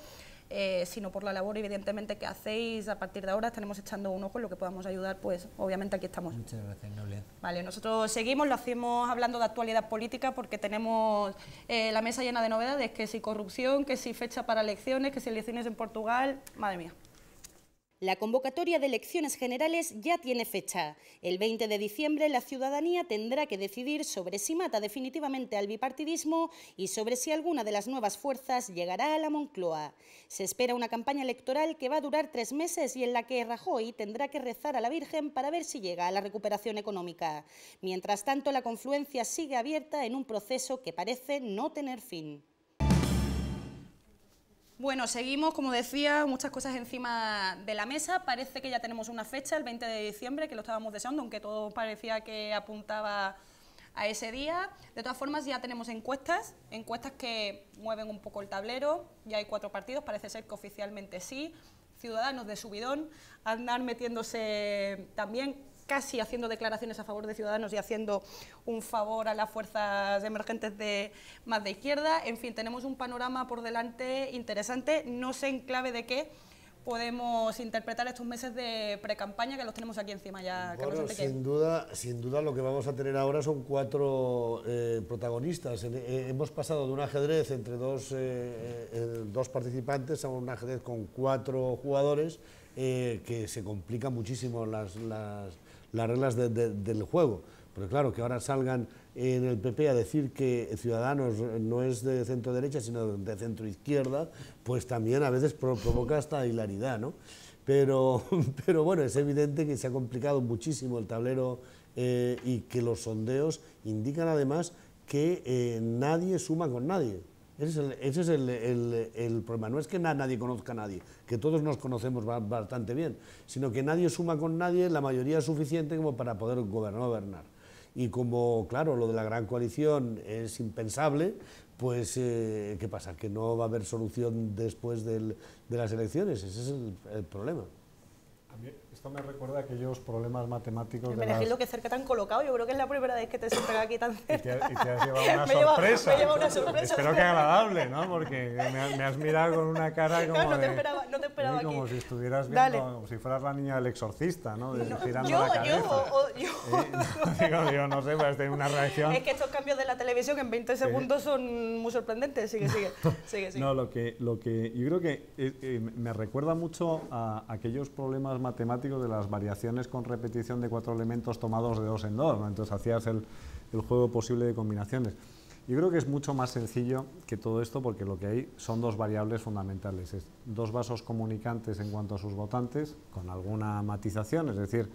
sino por la labor evidentemente que hacéis. A partir de ahora estaremos echando un ojo en lo que podamos ayudar, pues obviamente aquí estamos. Muchas gracias, Noelia. Vale, nosotros seguimos, lo hacemos hablando de actualidad política porque tenemos la mesa llena de novedades, que si corrupción, que si fecha para elecciones, que si elecciones en Portugal, madre mía. La convocatoria de elecciones generales ya tiene fecha. El 20 de diciembre la ciudadanía tendrá que decidir sobre si mata definitivamente al bipartidismo y sobre si alguna de las nuevas fuerzas llegará a la Moncloa. Se espera una campaña electoral que va a durar 3 meses y en la que Rajoy tendrá que rezar a la Virgen para ver si llega a la recuperación económica. Mientras tanto, la confluencia sigue abierta en un proceso que parece no tener fin. Bueno, seguimos, como decía, muchas cosas encima de la mesa. Parece que ya tenemos una fecha, el 20 de diciembre, que lo estábamos deseando, aunque todo parecía que apuntaba a ese día. De todas formas, ya tenemos encuestas que mueven un poco el tablero. Ya hay 4 partidos, parece ser que oficialmente sí. Ciudadanos de subidón, andan metiéndose también, casi haciendo declaraciones a favor de Ciudadanos y haciendo un favor a las fuerzas emergentes más de izquierda. En fin, tenemos un panorama por delante interesante. No sé en clave de qué podemos interpretar estos meses de precampaña, que los tenemos aquí encima ya. Bueno, sin duda lo que vamos a tener ahora son 4 protagonistas. Hemos pasado de un ajedrez entre dos participantes a un ajedrez con 4 jugadores que se complican muchísimo las reglas del juego. Pero claro, que ahora salgan en el PP a decir que Ciudadanos no es de centro derecha, sino de centro izquierda, pues también a veces provoca hasta hilaridad, ¿no? Pero bueno, es evidente que se ha complicado muchísimo el tablero y que los sondeos indican además que nadie suma con nadie. Ese es el problema. No es que nadie conozca a nadie, que todos nos conocemos bastante bien, sino que nadie suma con nadie la mayoría suficiente como para poder gobernar. Y como, claro, lo de la gran coalición es impensable, pues, ¿qué pasa? Que no va a haber solución después de las elecciones. Ese es el problema. A mí esto me recuerda a aquellos problemas matemáticos Me elegí lo que cerca te han colocado. Yo creo que es la primera vez que te sientas aquí tan cerca. Y te has llevado una sorpresa. Me he llevado una sorpresa. Espero que agradable, ¿no? Porque me has mirado con una cara como no te esperaba aquí. Como si estuvieras viendo, como si fueras la niña del exorcista, ¿no? Girando la cabeza. Digo, no sé, pues tener una reacción. Es que estos cambios de la televisión en 20 segundos son muy sorprendentes. Sigue. No, lo que yo creo que me recuerda mucho a aquellos problemas matemáticos de las variaciones con repetición de 4 elementos tomados de 2 en 2, ¿no? Entonces hacías el juego posible de combinaciones. Yo creo que es mucho más sencillo que todo esto porque lo que hay son 2 variables fundamentales, es 2 vasos comunicantes en cuanto a sus votantes, con alguna matización, es decir,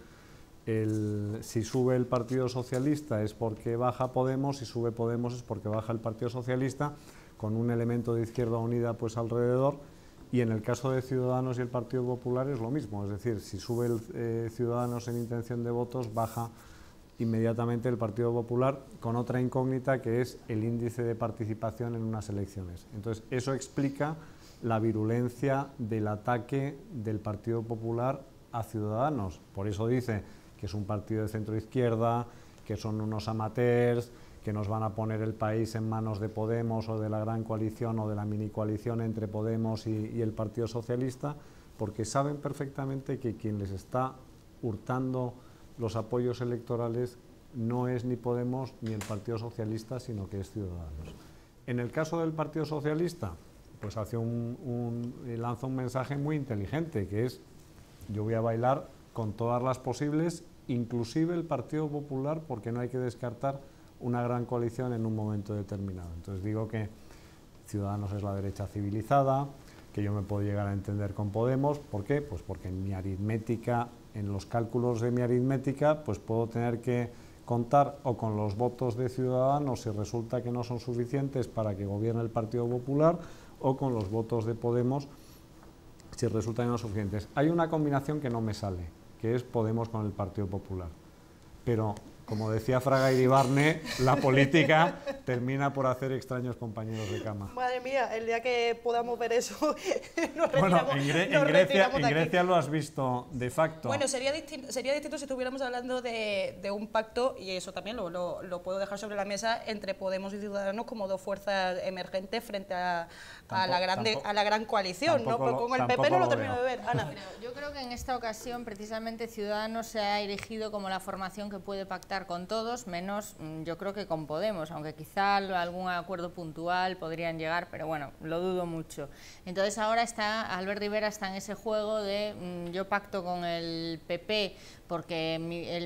si sube el Partido Socialista es porque baja Podemos, si sube Podemos es porque baja el Partido Socialista, con un elemento de Izquierda Unida pues alrededor. Y en el caso de Ciudadanos y el Partido Popular es lo mismo, es decir, si sube el Ciudadanos en intención de votos, baja inmediatamente el Partido Popular, con otra incógnita que es el índice de participación en unas elecciones. Entonces, eso explica la virulencia del ataque del Partido Popular a Ciudadanos. Por eso dice que es un partido de centro-izquierda, que son unos amateurs, que nos van a poner el país en manos de Podemos o de la gran coalición o de la mini coalición entre Podemos y el Partido Socialista, porque saben perfectamente que quien les está hurtando los apoyos electorales no es ni Podemos ni el Partido Socialista, sino que es Ciudadanos. En el caso del Partido Socialista, pues lanza un mensaje muy inteligente, que es: yo voy a bailar con todas las posibles, inclusive el Partido Popular, porque no hay que descartar una gran coalición en un momento determinado. Entonces digo que Ciudadanos es la derecha civilizada, que yo me puedo llegar a entender con Podemos. ¿Por qué? Pues porque en mi aritmética, en los cálculos de mi aritmética, pues puedo tener que contar o con los votos de Ciudadanos si resulta que no son suficientes para que gobierne el Partido Popular, o con los votos de Podemos si resulta que no son suficientes. Hay una combinación que no me sale, que es Podemos con el Partido Popular. Pero, como decía Fraga Iribarne, la política termina por hacer extraños compañeros de cama. Madre mía, el día que podamos ver eso, nos bueno, retiramos, en Grecia lo has visto de facto. Bueno, sería distinto si estuviéramos hablando de un pacto, y eso también lo puedo dejar sobre la mesa, entre Podemos y Ciudadanos como dos fuerzas emergentes frente a la gran coalición, ¿no? Porque con el PP no lo termino de ver. Ana. Yo creo que en esta ocasión precisamente Ciudadanos se ha erigido como la formación que puede pactar con todos, menos yo creo que con Podemos, aunque quizá algún acuerdo puntual podrían llegar, pero bueno, lo dudo mucho. Entonces ahora Albert Rivera está en ese juego de yo pacto con el PP porque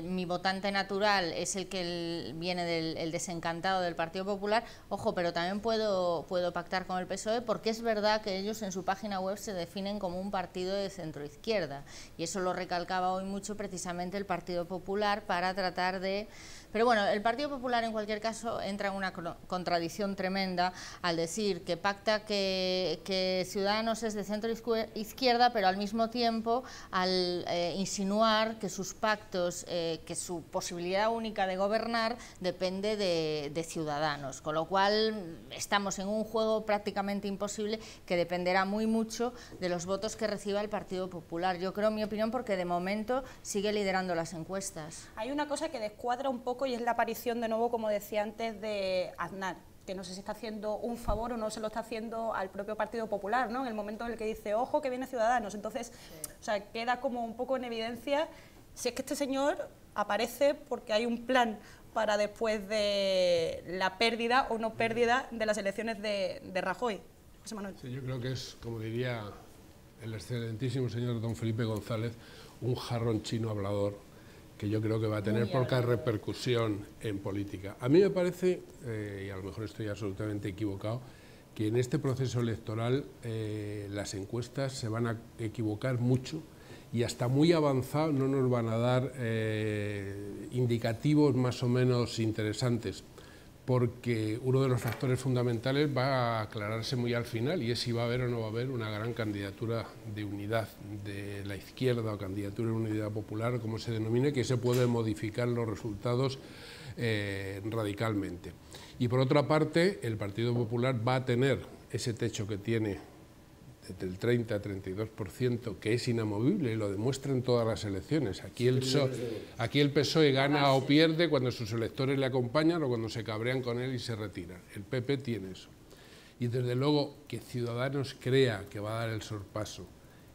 mi votante natural es el que viene del desencantado del Partido Popular, ojo, pero también puedo pactar con el PSOE, porque es verdad que ellos en su página web se definen como un partido de centroizquierda, y eso lo recalcaba hoy mucho precisamente el Partido Popular para tratar de... Pero bueno, el Partido Popular en cualquier caso entra en una contradicción tremenda al decir que pacta que Ciudadanos es de centro izquierda, pero al mismo tiempo al insinuar que sus pactos, que su posibilidad única de gobernar depende de Ciudadanos, con lo cual estamos en un juego prácticamente imposible que dependerá muy mucho de los votos que reciba el Partido Popular. Yo creo, en mi opinión, porque de momento sigue liderando las encuestas. Hay una cosa que descuadra un poco y es la aparición de nuevo, como decía antes, de Aznar, que no sé si está haciendo un favor o no se lo está haciendo al propio Partido Popular, ¿no? En el momento en el que dice, ojo, que viene Ciudadanos. Entonces, sí. O sea, queda como un poco en evidencia si es que este señor aparece porque hay un plan para después de la pérdida o no pérdida de las elecciones de Rajoy. José Manuel. Sí, yo creo que es, como diría el excelentísimo señor don Felipe González, un jarrón chino hablador, que yo creo que va a tener poca repercusión en política. A mí me parece, y a lo mejor estoy absolutamente equivocado, que en este proceso electoral las encuestas se van a equivocar mucho y hasta muy avanzado no nos van a dar indicativos más o menos interesantes, porque uno de los factores fundamentales va a aclararse muy al final, y es si va a haber o no va a haber una gran candidatura de unidad de la izquierda o candidatura de unidad popular, como se denomine, que se puede modificar los resultados radicalmente. Y por otra parte, el Partido Popular va a tener ese techo que tiene del 30-32%, que es inamovible, y lo demuestra en todas las elecciones. Aquí el PSOE gana o pierde cuando sus electores le acompañan o cuando se cabrean con él y se retiran. El PP tiene eso. Y desde luego que Ciudadanos crea que va a dar el sorpaso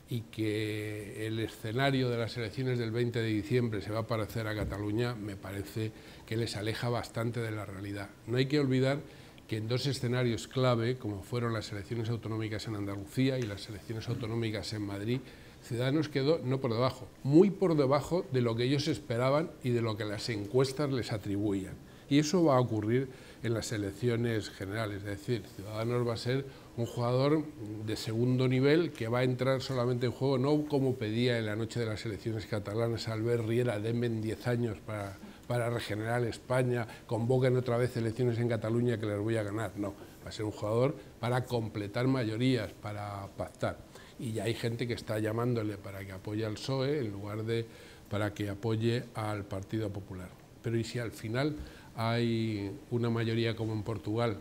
y que el escenario de las elecciones del 20 de diciembre se va a parecer a Cataluña, me parece que les aleja bastante de la realidad. No hay que olvidar que en dos escenarios clave, como fueron las elecciones autonómicas en Andalucía y las elecciones autonómicas en Madrid, Ciudadanos quedó no por debajo, muy por debajo de lo que ellos esperaban y de lo que las encuestas les atribuían. Y eso va a ocurrir en las elecciones generales, es decir, Ciudadanos va a ser un jugador de segundo nivel que va a entrar solamente en juego, no como pedía en la noche de las elecciones catalanas Albert Riera, denme 10 años para regenerar España, convoquen otra vez elecciones en Cataluña que les voy a ganar. No, va a ser un jugador para completar mayorías, para pactar. Y ya hay gente que está llamándole para que apoye al PSOE en lugar de para que apoye al Partido Popular. Pero ¿y si al final hay una mayoría como en Portugal,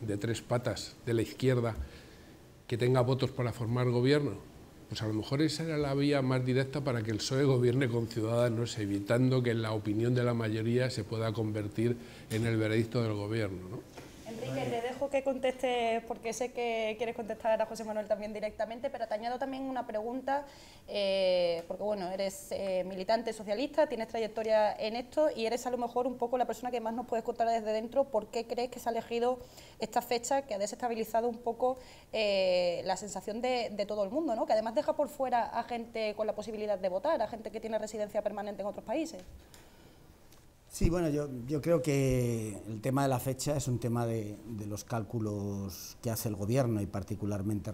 de 3 patas de la izquierda, que tenga votos para formar gobierno? Pues a lo mejor esa era la vía más directa para que el PSOE gobierne con Ciudadanos, evitando que la opinión de la mayoría se pueda convertir en el veredicto del gobierno, ¿no? Enrique, te dejo que contestes, porque sé que quieres contestar a José Manuel también directamente, pero te añado también una pregunta, porque bueno, eres militante socialista, tienes trayectoria en esto y eres a lo mejor un poco la persona que más nos puedes contar desde dentro por qué crees que se ha elegido esta fecha que ha desestabilizado un poco la sensación de todo el mundo, ¿no? Que además deja por fuera a gente con la posibilidad de votar, a gente que tiene residencia permanente en otros países. Sí, bueno, yo creo que el tema de la fecha es un tema de los cálculos que hace el gobierno y particularmente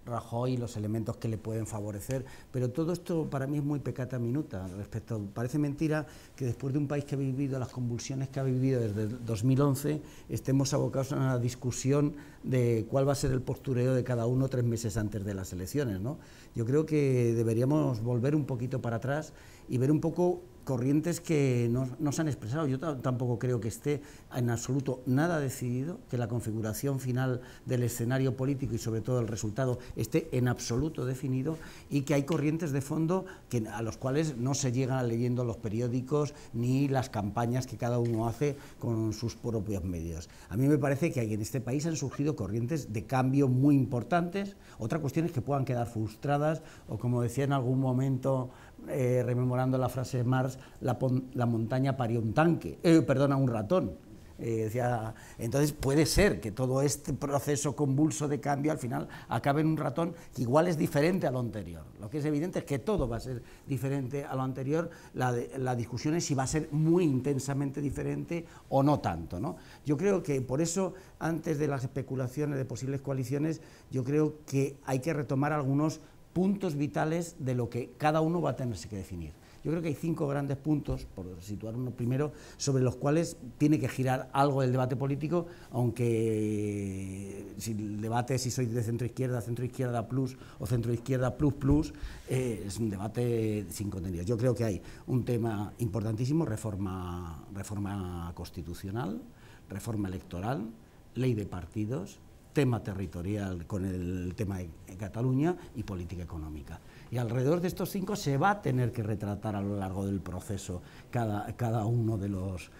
Rajoy y los elementos que le pueden favorecer, pero todo esto para mí es muy peccata minuta respecto. Parece mentira que después de un país que ha vivido las convulsiones que ha vivido desde el 2011 estemos abocados a una discusión de cuál va a ser el postureo de cada uno 3 meses antes de las elecciones, ¿no? Yo creo que deberíamos volver un poquito para atrás y ver un poco corrientes que no se han expresado. Yo tampoco creo que esté en absoluto nada decidido, que la configuración final del escenario político y sobre todo el resultado esté en absoluto definido, y que hay corrientes de fondo a los cuales no se llegan leyendo los periódicos ni las campañas que cada uno hace con sus propios medios. A mí me parece que en este país han surgido corrientes de cambio muy importantes. Otra cuestión es que puedan quedar frustradas o, como decía en algún momento, rememorando la frase de Marx, la montaña parió un tanque, un ratón. Entonces puede ser que todo este proceso convulso de cambio al final acabe en un ratón que igual es diferente a lo anterior. Lo que es evidente es que todo va a ser diferente a lo anterior. La discusión es si va a ser muy intensamente diferente o no tanto, ¿no? Yo creo que por eso, antes de las especulaciones de posibles coaliciones, yo creo que hay que retomar algunos puntos vitales de lo que cada uno va a tenerse que definir. Yo creo que hay 5 grandes puntos, por situar uno primero, sobre los cuales tiene que girar algo el debate político, aunque si el debate, si soy de centro-izquierda plus o centro-izquierda plus, es un debate sin contenido. Yo creo que hay un tema importantísimo: reforma constitucional, reforma electoral, ley de partidos, tema territorial con el tema de Cataluña y política económica. Y alrededor de estos 5 se va a tener que retratar a lo largo del proceso cada uno de los...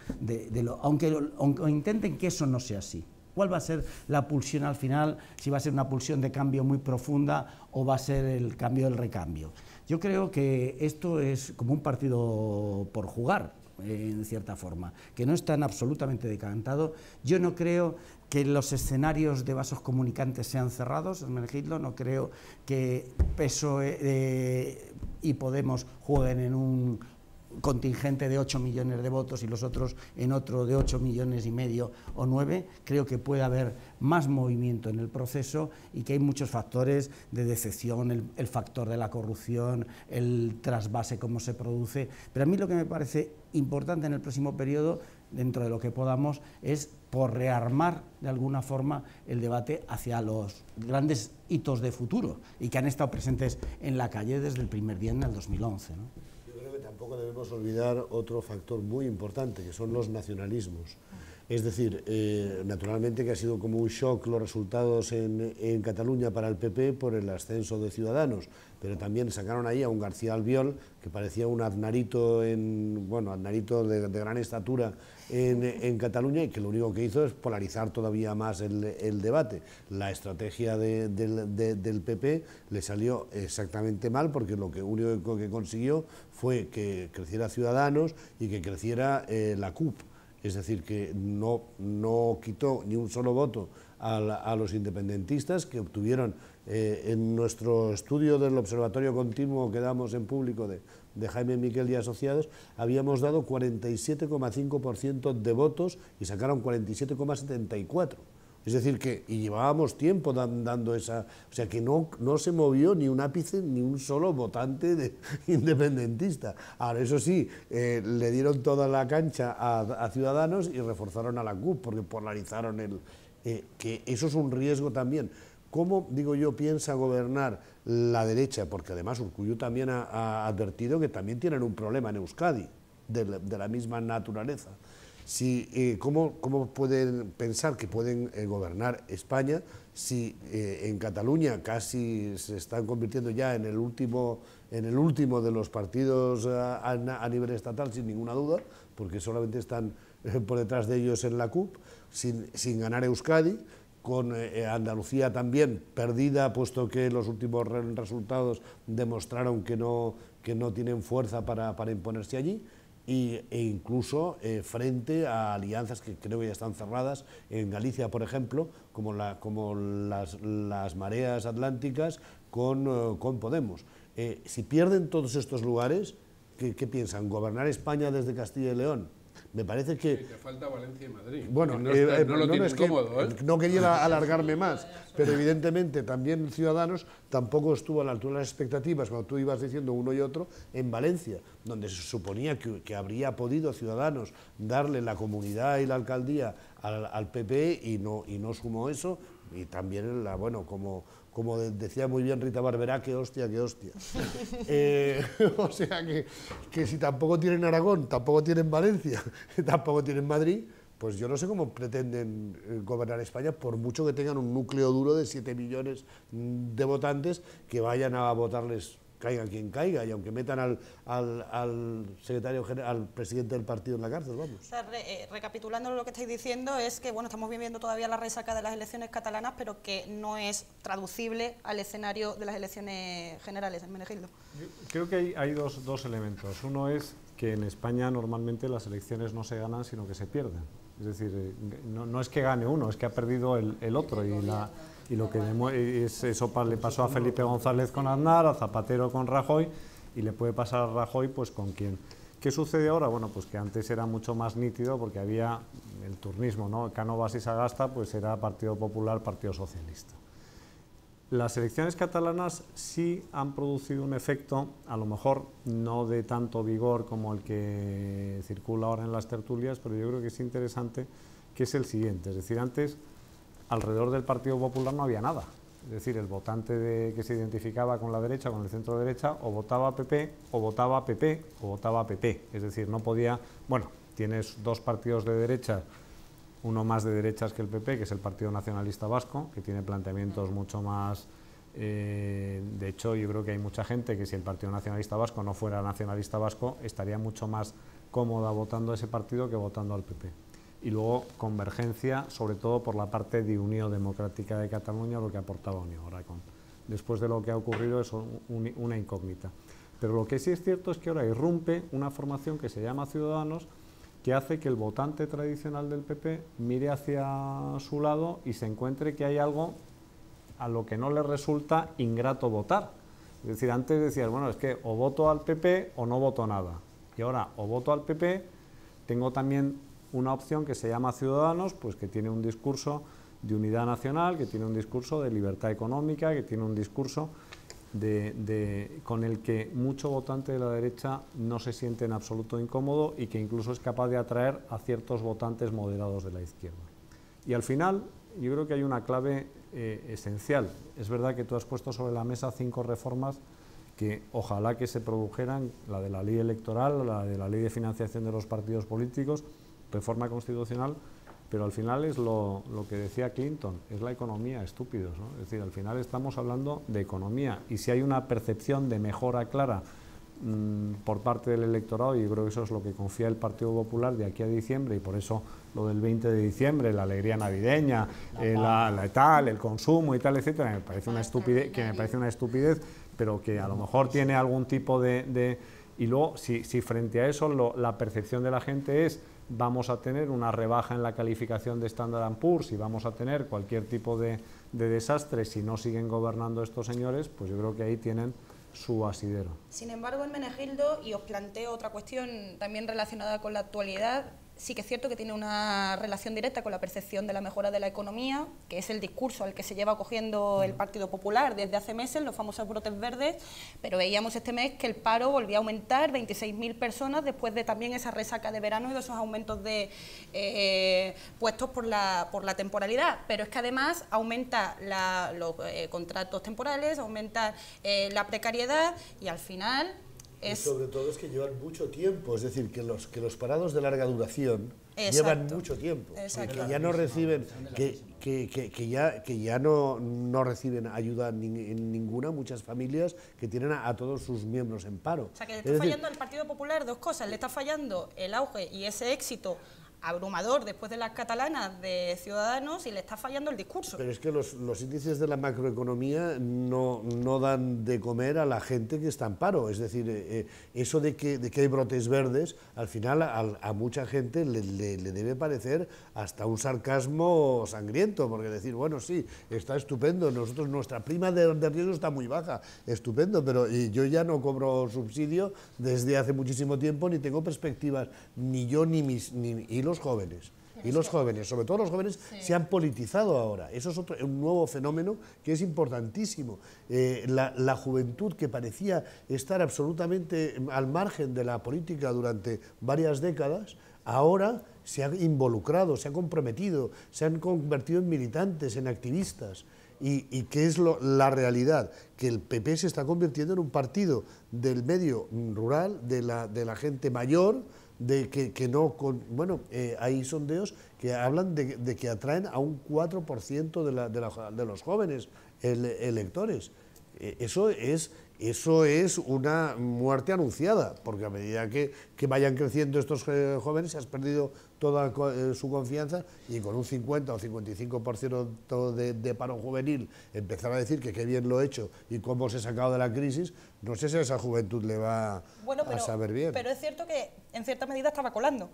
aunque intenten que eso no sea así. ¿Cuál va a ser la pulsión al final? Si va a ser una pulsión de cambio muy profunda o va a ser el cambio del recambio. Yo creo que esto es como un partido por jugar, en cierta forma, que no está absolutamente decantado. Yo no creo que los escenarios de vasos comunicantes sean cerrados, Hermenegildo. No creo que PSOE y Podemos jueguen en un contingente de 8 millones de votos y los otros en otro de 8,5 millones o 9. Creo que puede haber más movimiento en el proceso y que hay muchos factores de decepción, el factor de la corrupción, el trasvase, cómo se produce. Pero a mí lo que me parece importante en el próximo periodo, dentro de lo que podamos, es por rearmar de alguna forma el debate hacia los grandes hitos de futuro y que han estado presentes en la calle desde el primer día en el 2011, ¿no? Tampoco debemos olvidar otro factor muy importante, que son los nacionalismos. Es decir, naturalmente que ha sido como un shock los resultados en Cataluña para el PP por el ascenso de Ciudadanos, pero también sacaron ahí a un García Albiol que parecía un aznarito, aznarito de gran estatura en Cataluña, y que lo único que hizo es polarizar todavía más el debate. La estrategia del PP le salió exactamente mal, porque lo único que consiguió fue que creciera Ciudadanos y que creciera la CUP. Es decir, que no quitó ni un solo voto a los independentistas, que obtuvieron en nuestro estudio del Observatorio Continuo que damos en público de Jaime Miquel y Asociados, habíamos dado 47,5% de votos y sacaron 47,74%. Es decir, y llevábamos tiempo dando esa... O sea, que no se movió ni un ápice, ni un solo votante independentista. Ahora, eso sí, le dieron toda la cancha a Ciudadanos y reforzaron a la CUP, porque polarizaron que eso es un riesgo también. ¿Cómo, digo yo, piensa gobernar la derecha? Porque además Urkullu también ha advertido que también tienen un problema en Euskadi, de la misma naturaleza. ¿Cómo pueden pensar que pueden gobernar España si en Cataluña casi se están convirtiendo ya en el último de los partidos a nivel estatal, sin ninguna duda, porque solamente están por detrás de ellos en la CUP, sin ganar Euskadi, con Andalucía también perdida, puesto que los últimos resultados demostraron que no tienen fuerza para imponerse allí, e incluso frente a alianzas que creo que ya están cerradas en Galicia, por ejemplo, como las mareas atlánticas con Podemos. Si pierden todos estos lugares, ¿qué piensan? ¿Gobernar España desde Castilla y León? Me parece que... Sí, te falta Valencia y Madrid. Bueno, no lo tienes cómodo, ¿eh? No quería alargarme más, pero evidentemente también Ciudadanos tampoco estuvo a la altura de las expectativas, cuando tú ibas diciendo uno y otro, en Valencia, donde se suponía que habría podido Ciudadanos darle la comunidad y la alcaldía al PP y no sumó eso, y también, bueno, como decía muy bien Rita Barberá, qué hostia, qué hostia. O sea que si tampoco tienen Aragón, tampoco tienen Valencia, tampoco tienen Madrid, pues yo no sé cómo pretenden gobernar España, por mucho que tengan un núcleo duro de 7 millones de votantes que vayan a votarles, caiga quien caiga, y aunque metan al secretario general, al presidente del partido en la cárcel, vamos. O sea, recapitulando lo que estáis diciendo, es que bueno, estamos viviendo todavía la resaca de las elecciones catalanas, pero que no es traducible al escenario de las elecciones generales en Menegildo. Yo creo que hay dos elementos. Uno es que en España normalmente las elecciones no se ganan, sino que se pierden. Es decir, no es que gane uno, es que ha perdido el otro, y lo que eso le pasó a Felipe González con Aznar, a Zapatero con Rajoy, y le puede pasar a Rajoy pues con quién. ¿Qué sucede ahora? Bueno, pues que antes era mucho más nítido porque había el turnismo, ¿no? Cánovas y Sagasta, pues era Partido Popular, Partido Socialista. Las elecciones catalanas sí han producido un efecto, a lo mejor no de tanto vigor como el que circula ahora en las tertulias, pero yo creo que es interesante, que es el siguiente. Es decir, antes, alrededor del Partido Popular no había nada. Es decir, el votante que se identificaba con la derecha, con el centro derecha, o votaba PP, o votaba PP, o votaba PP. Es decir, no podía... Bueno, tienes dos partidos de derecha, uno más de derechas que el PP, que es el Partido Nacionalista Vasco, que tiene planteamientos mucho más... de hecho, yo creo que hay mucha gente que si el Partido Nacionalista Vasco no fuera nacionalista vasco, estaría mucho más cómoda votando a ese partido que votando al PP. Y luego convergencia, sobre todo por la parte de Unión Democrática de Cataluña, lo que aportaba Unión. Ahora, después de lo que ha ocurrido, es una incógnita. Pero lo que sí es cierto es que ahora irrumpe una formación que se llama Ciudadanos, que hace que el votante tradicional del PP mire hacia su lado y se encuentre que hay algo a lo que no le resulta ingrato votar. Es decir, antes decías, bueno, es que o voto al PP o no voto nada. Y ahora, o voto al PP, tengo también una opción que se llama Ciudadanos, pues que tiene un discurso de unidad nacional, que tiene un discurso de libertad económica, que tiene un discurso con el que mucho votante de la derecha no se siente en absoluto incómodo y que incluso es capaz de atraer a ciertos votantes moderados de la izquierda. Y al final, yo creo que hay una clave esencial. Es verdad que tú has puesto sobre la mesa 5 reformas que ojalá que se produjeran, la de la ley electoral, la de la ley de financiación de los partidos políticos, reforma constitucional, pero al final es lo que decía Clinton, es la economía, estúpidos, ¿no? Es decir, al final estamos hablando de economía, y si hay una percepción de mejora clara por parte del electorado, y yo creo que eso es lo que confía el Partido Popular de aquí a diciembre, y por eso lo del 20 de diciembre, la alegría navideña, el consumo y tal, etcétera, me parece una estupidez, pero que a lo mejor tiene algún tipo de... Y luego, si frente a eso la percepción de la gente es vamos a tener una rebaja en la calificación de Standard & Poor's y vamos a tener cualquier tipo de desastre si no siguen gobernando estos señores, pues yo creo que ahí tienen su asidero. Sin embargo, en Menegildo, y os planteo otra cuestión también relacionada con la actualidad, sí que es cierto que tiene una relación directa con la percepción de la mejora de la economía, que es el discurso al que se lleva cogiendo el Partido Popular desde hace meses, los famosos brotes verdes, pero veíamos este mes que el paro volvió a aumentar, 26.000 personas, después de también esa resaca de verano y de esos aumentos de puestos por la temporalidad. Pero es que además aumenta los contratos temporales, aumenta la precariedad y al final... Y sobre todo es que llevan mucho tiempo, es decir, que los parados de larga duración llevan mucho tiempo, que ya no reciben, que ya no reciben ayuda ninguna, muchas familias que tienen a todos sus miembros en paro. O sea, que le está fallando al Partido Popular dos cosas, le está fallando el auge y ese éxito abrumador después de las catalanas de Ciudadanos y le está fallando el discurso. Pero es que los índices de la macroeconomía no dan de comer a la gente que está en paro. Es decir, eso de que hay brotes verdes, al final a mucha gente le debe parecer hasta un sarcasmo sangriento, porque decir, bueno, sí, está estupendo, nuestra prima de riesgo está muy baja, estupendo, pero yo ya no cobro subsidio desde hace muchísimo tiempo, ni tengo perspectivas, ni yo y los jóvenes. Y los jóvenes, sobre todo los jóvenes, se han politizado ahora. Eso es un nuevo fenómeno que es importantísimo. La juventud, que parecía estar absolutamente al margen de la política durante varias décadas, ahora se ha involucrado, se ha comprometido, se han convertido en militantes, en activistas. ¿Y qué es la realidad? Que el PP se está convirtiendo en un partido del medio rural, de la gente mayor, hay sondeos que hablan de que atraen a un 4% de los jóvenes electores. Eso es una muerte anunciada, porque a medida que vayan creciendo estos jóvenes, se has perdido toda su confianza, y con un 50 o 55% de paro juvenil empezar a decir que qué bien lo he hecho y cómo os he sacado de la crisis, no sé si a esa juventud le va a saber bien. Pero es cierto que en cierta medida estaba colando.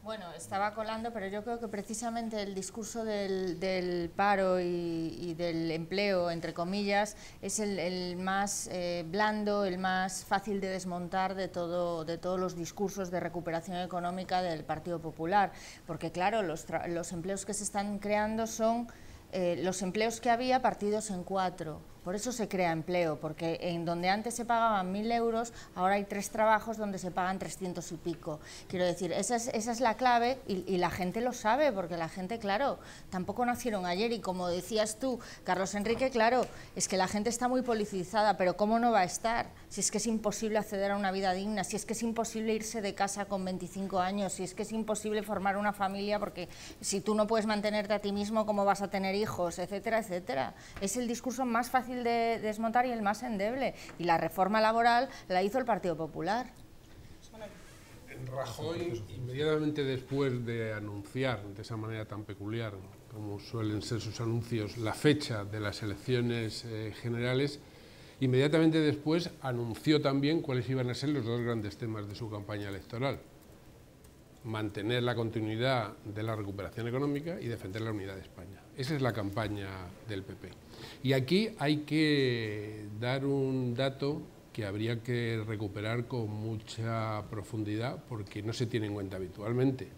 Bueno, estaba colando, pero yo creo que precisamente el discurso del paro y del empleo, entre comillas, es el más blando, el más fácil de desmontar de todos los discursos de recuperación económica del Partido Popular, porque claro, los empleos que se están creando son los empleos que había partidos en 4. Por eso se crea empleo, porque en donde antes se pagaban 1.000 euros, ahora hay 3 trabajos donde se pagan 300 y pico. Quiero decir, esa es la clave, y la gente lo sabe, porque la gente, claro, tampoco nacieron ayer, y como decías tú, Carlos Enrique, claro, es que la gente está muy politizada, pero ¿cómo no va a estar? Si es que es imposible acceder a una vida digna, si es que es imposible irse de casa con 25 años, si es que es imposible formar una familia, porque si tú no puedes mantenerte a ti mismo, ¿cómo vas a tener hijos?, etcétera, etcétera. Es el discurso más fácil de desmontar y el más endeble, y la reforma laboral la hizo el Partido Popular. Rajoy, inmediatamente después de anunciar de esa manera tan peculiar, como suelen ser sus anuncios, la fecha de las elecciones generales, inmediatamente después anunció también cuáles iban a ser los 2 grandes temas de su campaña electoral: mantener la continuidad de la recuperación económica y defender la unidad de España. Esa es la campaña del PP. Y aquí hay que dar un dato que habría que recuperar con mucha profundidad, porque no se tiene en cuenta habitualmente.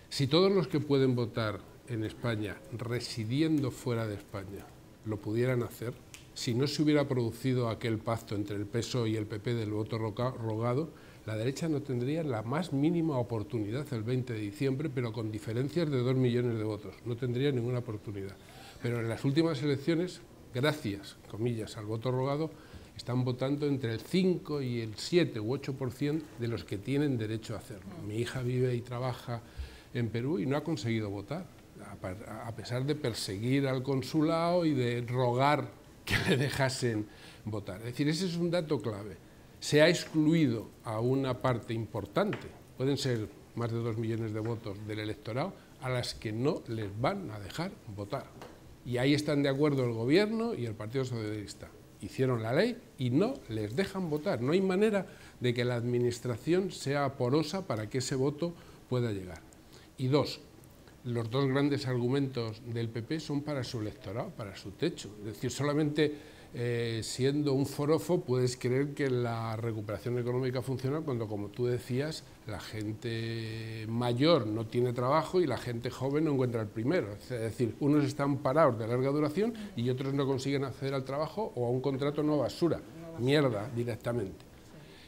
Si todos los que pueden votar en España, residiendo fuera de España, lo pudieran hacer, si no se hubiera producido aquel pacto entre el PSOE y el PP del voto rogado, la derecha no tendría la más mínima oportunidad el 20 de diciembre, pero con diferencias de 2 millones de votos. No tendría ninguna oportunidad. Pero en las últimas elecciones, gracias, comillas, al voto rogado, están votando entre el 5 y el 7 u 8% de los que tienen derecho a hacerlo. Mi hija vive y trabaja en Perú y no ha conseguido votar, a pesar de perseguir al consulado y de rogar que le dejasen votar. Es decir, ese es un dato clave. Se ha excluido a una parte importante, pueden ser más de 2 millones de votos del electorado, a las que no les van a dejar votar. Y ahí están de acuerdo el Gobierno y el Partido Socialista. Hicieron la ley y no les dejan votar. No hay manera de que la Administración sea porosa para que ese voto pueda llegar. Y 2, los 2 grandes argumentos del PP son para su electorado, para su techo. Es decir, solamente siendo un forofo puedes creer que la recuperación económica funciona cuando, como tú decías, la gente mayor no tiene trabajo y la gente joven no encuentra el primero. Es decir, unos están parados de larga duración y otros no consiguen acceder al trabajo o a un contrato no basura, mierda directamente.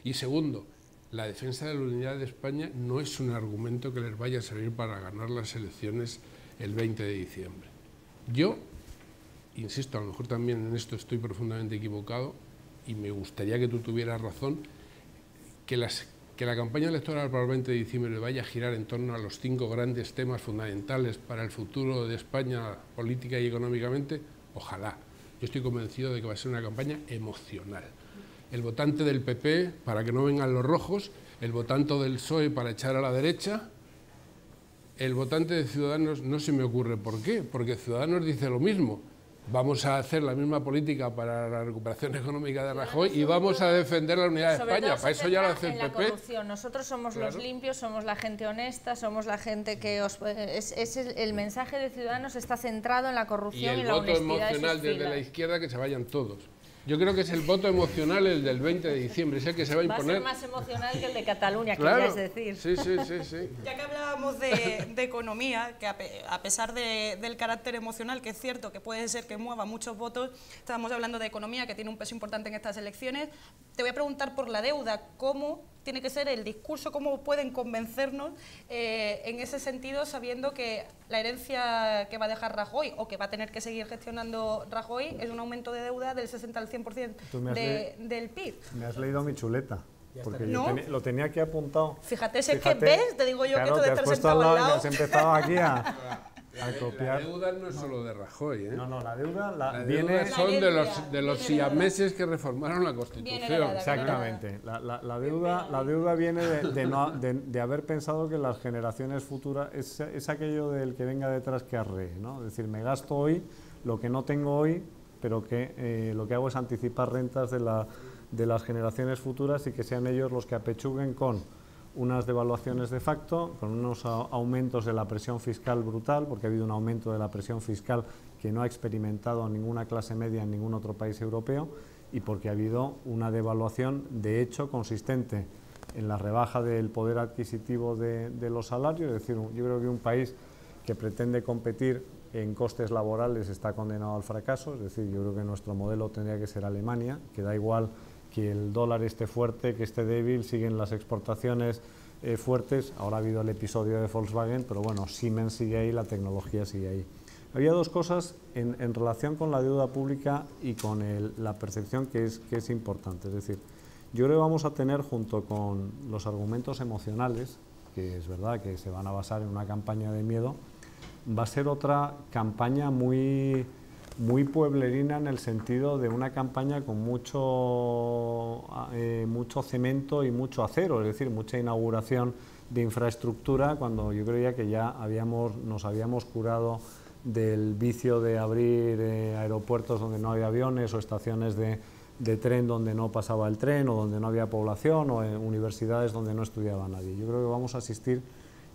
Y segundo, la defensa de la unidad de España no es un argumento que les vaya a servir para ganar las elecciones el 20 de diciembre. Yo insisto, a lo mejor también en esto estoy profundamente equivocado y me gustaría que tú tuvieras razón, que la campaña electoral para el 20 de diciembre vaya a girar en torno a los 5 grandes temas fundamentales para el futuro de España política y económicamente. Ojalá. Yo estoy convencido de que va a ser una campaña emocional. El votante del PP para que no vengan los rojos, el votante del PSOE para echar a la derecha el votante de Ciudadanos no se me ocurre por qué, porque Ciudadanos dice lo mismo. Vamos a hacer la misma política para la recuperación económica de Rajoy y vamos a defender la unidad de España. Para eso ya lo hace el PP. Nosotros somos los limpios, somos la gente honesta, somos la gente que el mensaje de Ciudadanos está centrado en la corrupción y la honestidad. Y el voto emocional desde la izquierda, que se vayan todos. Yo creo que es el voto emocional el del 20 de diciembre, es el que se va a imponer. Va a ser más emocional que el de Cataluña, claro, querías decir. Sí. Ya que hablábamos de economía, que a pesar del carácter emocional, que es cierto que puede ser que mueva muchos votos, estábamos hablando de economía, que tiene un peso importante en estas elecciones. Te voy a preguntar por la deuda, ¿cómo tiene que ser el discurso, cómo pueden convencernos en ese sentido, sabiendo que la herencia que va a dejar Rajoy o que va a tener que seguir gestionando Rajoy es un aumento de deuda del 60 al 100% del PIB? Me has leído mi chuleta, porque ¿No? yo lo tenía aquí apuntado. Fíjate, si es que ves, te digo yo, claro, que esto de estar sentado al lado. Has empezado aquí a copiar. La deuda no es solo de Rajoy, ¿eh? No, la deuda viene son de los siameses que reformaron la Constitución. Exactamente. La deuda viene de haber pensado que las generaciones futuras es aquello del que venga detrás que arree, ¿no? Es decir, me gasto hoy lo que no tengo hoy, pero que lo que hago es anticipar rentas de las generaciones futuras y que sean ellos los que apechuguen con unas devaluaciones de facto, con unos aumentos de la presión fiscal brutal, porque ha habido un aumento de la presión fiscal que no ha experimentado ninguna clase media en ningún otro país europeo, y porque ha habido una devaluación de hecho consistente en la rebaja del poder adquisitivo de los salarios. Es decir, yo creo que un país que pretende competir en costes laborales está condenado al fracaso. Es decir, yo creo que nuestro modelo tendría que ser Alemania, que da igual que el dólar esté fuerte, que esté débil, siguen las exportaciones fuertes. Ahora ha habido el episodio de Volkswagen, pero bueno, Siemens sigue ahí, la tecnología sigue ahí. Había dos cosas en relación con la deuda pública y con la percepción que es importante. Es decir, yo creo que vamos a tener, junto con los argumentos emocionales, que es verdad que se van a basar en una campaña de miedo, va a ser otra campaña muy pueblerina, en el sentido de una campaña con mucho cemento y mucho acero, es decir, mucha inauguración de infraestructura, cuando yo creía que ya nos habíamos curado del vicio de abrir aeropuertos donde no había aviones, o estaciones de tren donde no pasaba el tren, o donde no había población, o universidades donde no estudiaba nadie. Yo creo que vamos a asistir,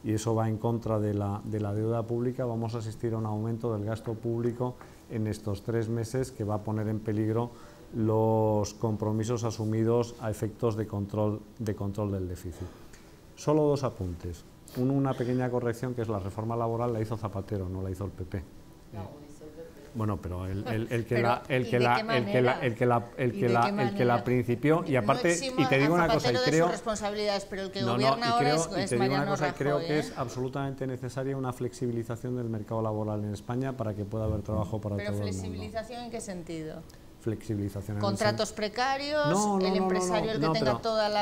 y eso va en contra de la deuda pública, vamos a asistir a un aumento del gasto público en estos 3 meses que va a poner en peligro los compromisos asumidos a efectos de control del déficit. Solo 2 apuntes. Una pequeña corrección, que es la reforma laboral la hizo Zapatero, no la hizo el PP. Bueno, pero el que la principió, y aparte, y te digo una cosa, y creo, pero el que gobierna ahora es Mariano Rajoy, creo que es absolutamente necesaria una flexibilización del mercado laboral en España para que pueda haber trabajo para todo el mundo. ¿Pero flexibilización en qué sentido? Flexibilización. ¿Contratos precarios? ¿El empresario el que tenga todas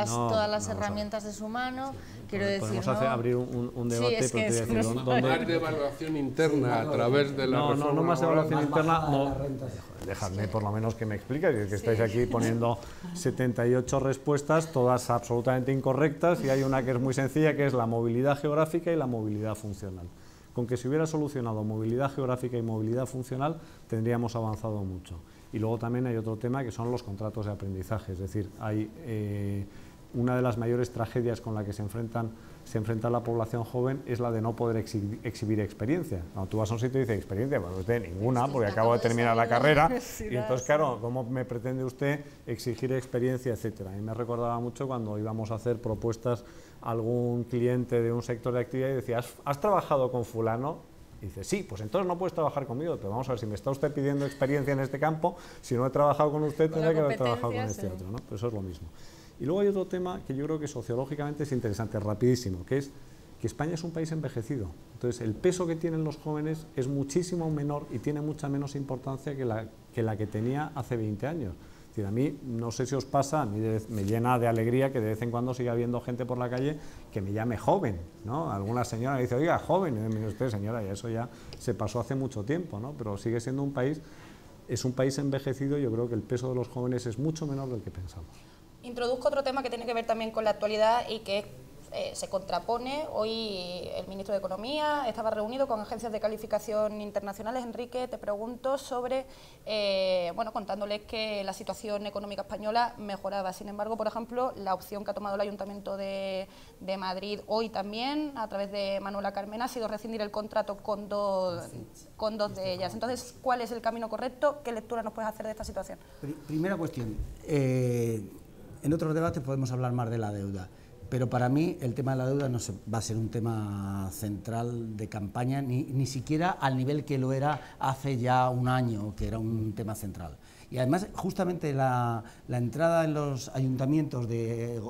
las herramientas de su mano? Quiero decir, podemos abrir un debate, sí, es que pero te voy a decir, más de evaluación interna a través de la reforma. No más evaluación interna. Dejadme por lo menos que me explique, que estáis aquí poniendo 78 respuestas, todas absolutamente incorrectas, y hay una que es muy sencilla, que es la movilidad geográfica y la movilidad funcional. Con que se hubiera solucionado movilidad geográfica y movilidad funcional, tendríamos avanzado mucho. Y luego también hay otro tema, que son los contratos de aprendizaje. Es decir, hay una de las mayores tragedias con la que se enfrenta la población joven, es la de no poder exhibir experiencia. Cuando tú vas a un sitio y dices experiencia, pues usted ninguna, porque acabo de terminar la carrera, y entonces claro, ¿cómo me pretende usted exigir experiencia, etcétera? A mí me recordaba mucho cuando íbamos a hacer propuestas a algún cliente de un sector de actividad y decía, ¿has trabajado con fulano? Y dice, sí, pues entonces no puedes trabajar conmigo, pero vamos a ver, si me está usted pidiendo experiencia en este campo, si no he trabajado con usted, tendría que haber trabajado con este otro, ¿no? Pues eso es lo mismo. Y luego hay otro tema que yo creo que sociológicamente es interesante, rapidísimo, que es que España es un país envejecido. Entonces, el peso que tienen los jóvenes es muchísimo menor y tiene mucha menos importancia que la que tenía hace 20 años. Es decir, a mí, no sé si os pasa, a mí me llena de alegría que de vez en cuando siga habiendo gente por la calle que me llame joven, ¿no? Alguna señora dice, oiga, joven, y me dice usted, señora, y eso ya se pasó hace mucho tiempo, ¿no? Pero sigue siendo un país, es un país envejecido, y yo creo que el peso de los jóvenes es mucho menor del que pensamos. Introduzco otro tema que tiene que ver también con la actualidad y que es se contrapone. Hoy el ministro de Economía estaba reunido con agencias de calificación internacionales. Enrique, te pregunto sobre, bueno, contándoles que la situación económica española mejoraba. Sin embargo, por ejemplo, la opción que ha tomado el Ayuntamiento de Madrid hoy también, a través de Manuela Carmena, ha sido rescindir el contrato con dos de ellas. Entonces, ¿cuál es el camino correcto? ¿Qué lectura nos puedes hacer de esta situación? Primera cuestión. En otros debates podemos hablar más de la deuda. Pero para mí el tema de la deuda no va a ser un tema central de campaña, ni siquiera al nivel que lo era hace ya un año, que era un tema central. Y además, justamente la entrada en los ayuntamientos de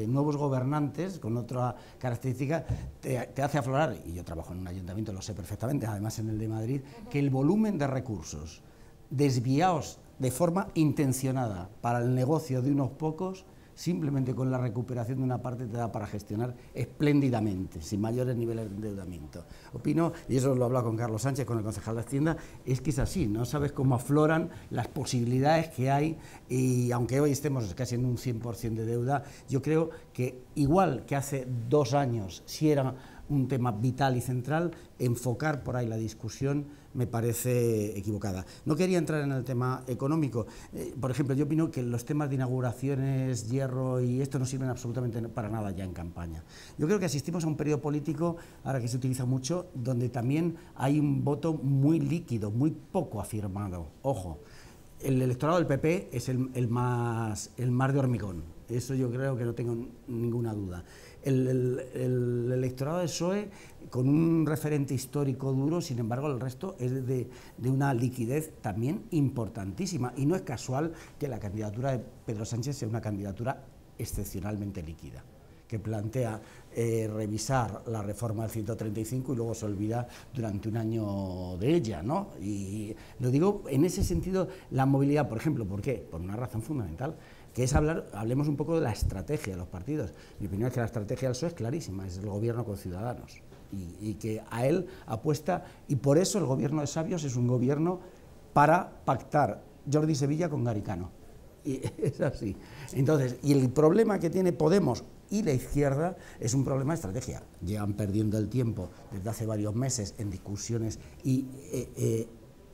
nuevos gobernantes, con otra característica, te hace aflorar, y yo trabajo en un ayuntamiento, lo sé perfectamente, además en el de Madrid, que el volumen de recursos desviados de forma intencionada para el negocio de unos pocos, simplemente con la recuperación de una parte te da para gestionar espléndidamente, sin mayores niveles de endeudamiento. Opino, y eso lo he hablado con Carlos Sánchez, con el concejal de Hacienda, es que es así, no sabes cómo afloran las posibilidades que hay, y aunque hoy estemos casi en un 100% de deuda, yo creo que igual que hace 2 años, si era un tema vital y central, enfocar por ahí la discusión me parece equivocada. No quería entrar en el tema económico. Por ejemplo, yo opino que los temas de inauguraciones, hierro y esto no sirven absolutamente para nada ya en campaña. Yo creo que asistimos a un periodo político, ahora que se utiliza mucho, donde también hay un voto muy líquido, muy poco afirmado. Ojo, el electorado del PP es el más de hormigón. Eso yo creo que no tengo ninguna duda. El electorado del PSOE, con un referente histórico duro, sin embargo el resto es de una liquidez también importantísima, y no es casual que la candidatura de Pedro Sánchez sea una candidatura excepcionalmente líquida, que plantea revisar la reforma del 135 y luego se olvida durante un año de ella, ¿no? Y lo digo en ese sentido, la movilidad, por ejemplo, ¿por qué? Por una razón fundamental, que es hablemos un poco de la estrategia de los partidos. Mi opinión es que la estrategia del PSOE es clarísima, es el gobierno con Ciudadanos, y que a él apuesta, y por eso el gobierno de Sabios es un gobierno para pactar Jordi Sevilla con Garicano, y es así. Entonces, y el problema que tiene Podemos y la izquierda es un problema de estrategia. Llevan perdiendo el tiempo desde hace varios meses en discusiones y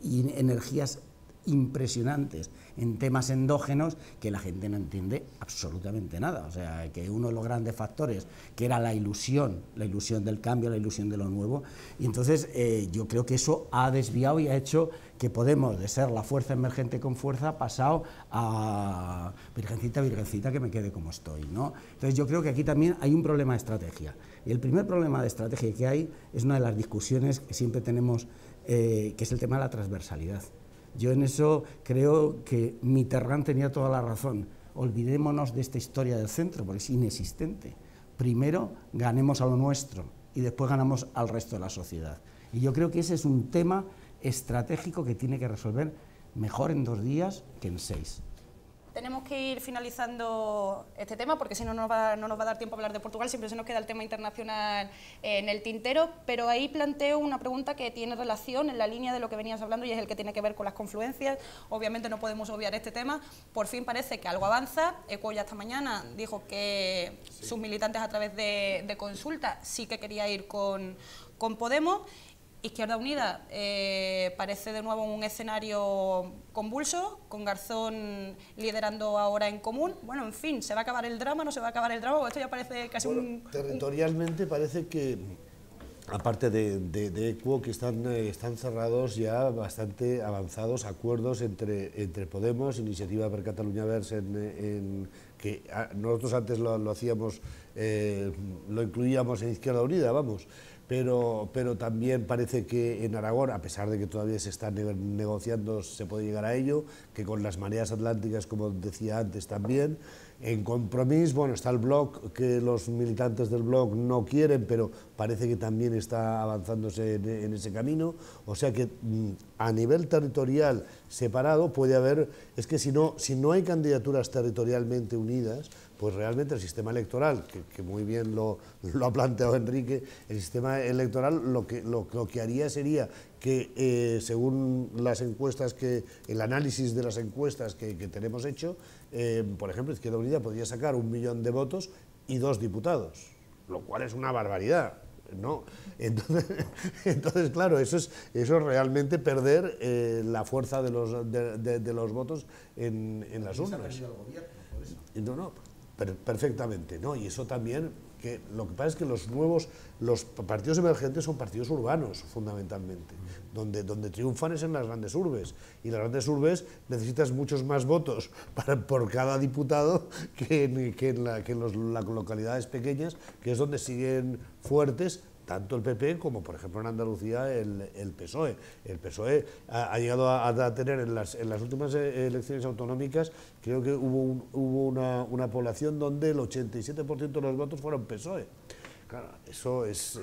energías impresionantes en temas endógenos que la gente no entiende absolutamente nada. O sea, que uno de los grandes factores, que era la ilusión del cambio, la ilusión de lo nuevo, y entonces yo creo que eso ha desviado y ha hecho que Podemos, de ser la fuerza emergente con fuerza, ha pasado a virgencita, virgencita, que me quede como estoy, ¿no? Entonces yo creo que aquí también hay un problema de estrategia, y el primer problema de estrategia que hay es una de las discusiones que siempre tenemos, que es el tema de la transversalidad. Yo en eso creo que Mitterrand tenía toda la razón. Olvidémonos de esta historia del centro, porque es inexistente. Primero ganemos a lo nuestro y después ganamos al resto de la sociedad. Y yo creo que ese es un tema estratégico que tiene que resolver mejor en 2 días que en 6. Tenemos que ir finalizando este tema, porque si no, no nos va a dar tiempo a hablar de Portugal, siempre se nos queda el tema internacional en el tintero, pero ahí planteo una pregunta que tiene relación en la línea de lo que venías hablando, y es el que tiene que ver con las confluencias. Obviamente no podemos obviar este tema. Por fin parece que algo avanza. ECO ya esta mañana dijo que sus militantes, a través de consulta, sí que quería ir con Podemos. Izquierda Unida parece de nuevo un escenario convulso, con Garzón liderando ahora en Común. Bueno, en fin, ¿se va a acabar el drama? ¿No se va a acabar el drama? Esto ya parece casi territorialmente parece que, aparte de ECO, que están cerrados ya bastante avanzados acuerdos entre Podemos, Iniciativa per Catalunya Verds, que nosotros antes lo hacíamos, lo incluíamos en Izquierda Unida, vamos. Pero también parece que en Aragón, a pesar de que todavía se está negociando, se puede llegar a ello, que con las mareas atlánticas, como decía antes, también. En Compromís, bueno, está el Bloc, que los militantes del Bloc no quieren, pero parece que también está avanzándose en ese camino. O sea que a nivel territorial separado puede haber, es que si no hay candidaturas territorialmente unidas, pues realmente el sistema electoral, que muy bien lo ha planteado Enrique, el sistema electoral lo que haría sería que, según las encuestas, el análisis de las encuestas que tenemos hecho, por ejemplo, Izquierda Unida podría sacar 1 millón de votos y 2 diputados. lo cual es una barbaridad, ¿no? Entonces claro, eso es realmente perder la fuerza de los votos en las urnas. No, perfectamente, ¿no? Y eso también, que lo que pasa es que los partidos emergentes son partidos urbanos, fundamentalmente, donde triunfan es en las grandes urbes, y en las grandes urbes necesitas muchos más votos por cada diputado que en las localidades pequeñas, que es donde siguen fuertes tanto el PP como, por ejemplo, en Andalucía el PSOE. El PSOE ha llegado a tener en las últimas elecciones autonómicas, creo que hubo una población donde el 87% de los votos fueron PSOE. Claro, eso es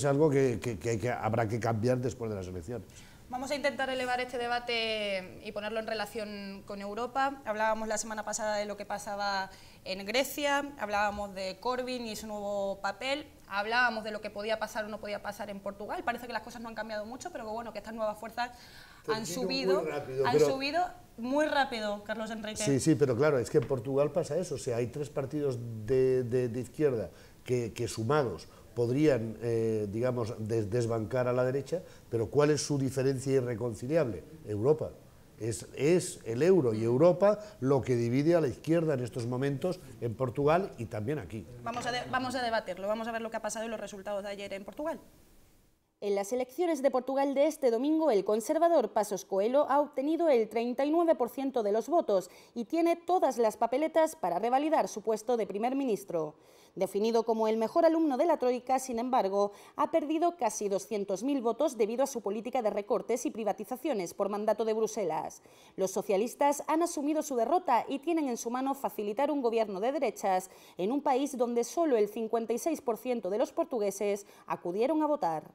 algo que habrá que cambiar después de las elecciones. Vamos a intentar elevar este debate y ponerlo en relación con Europa. Hablábamos la semana pasada de lo que pasaba en Grecia, hablábamos de Corbyn y su nuevo papel, hablábamos de lo que podía pasar o no podía pasar en Portugal. Parece que las cosas no han cambiado mucho, pero que bueno, que estas nuevas fuerzas han subido muy rápido, Carlos Enrique. Sí, pero claro, es que en Portugal pasa eso, o sea, hay 3 partidos de izquierda que sumados podrían, digamos, desbancar a la derecha, pero ¿cuál es su diferencia irreconciliable? Europa. Es el euro y Europa lo que divide a la izquierda en estos momentos en Portugal y también aquí. Vamos a debatirlo, vamos a ver lo que ha pasado y los resultados de ayer en Portugal. En las elecciones de Portugal de este domingo, el conservador Passos Coelho ha obtenido el 39% de los votos y tiene todas las papeletas para revalidar su puesto de primer ministro. Definido como el mejor alumno de la Troika, sin embargo, ha perdido casi 200.000 votos debido a su política de recortes y privatizaciones por mandato de Bruselas. Los socialistas han asumido su derrota y tienen en su mano facilitar un gobierno de derechas en un país donde solo el 56% de los portugueses acudieron a votar.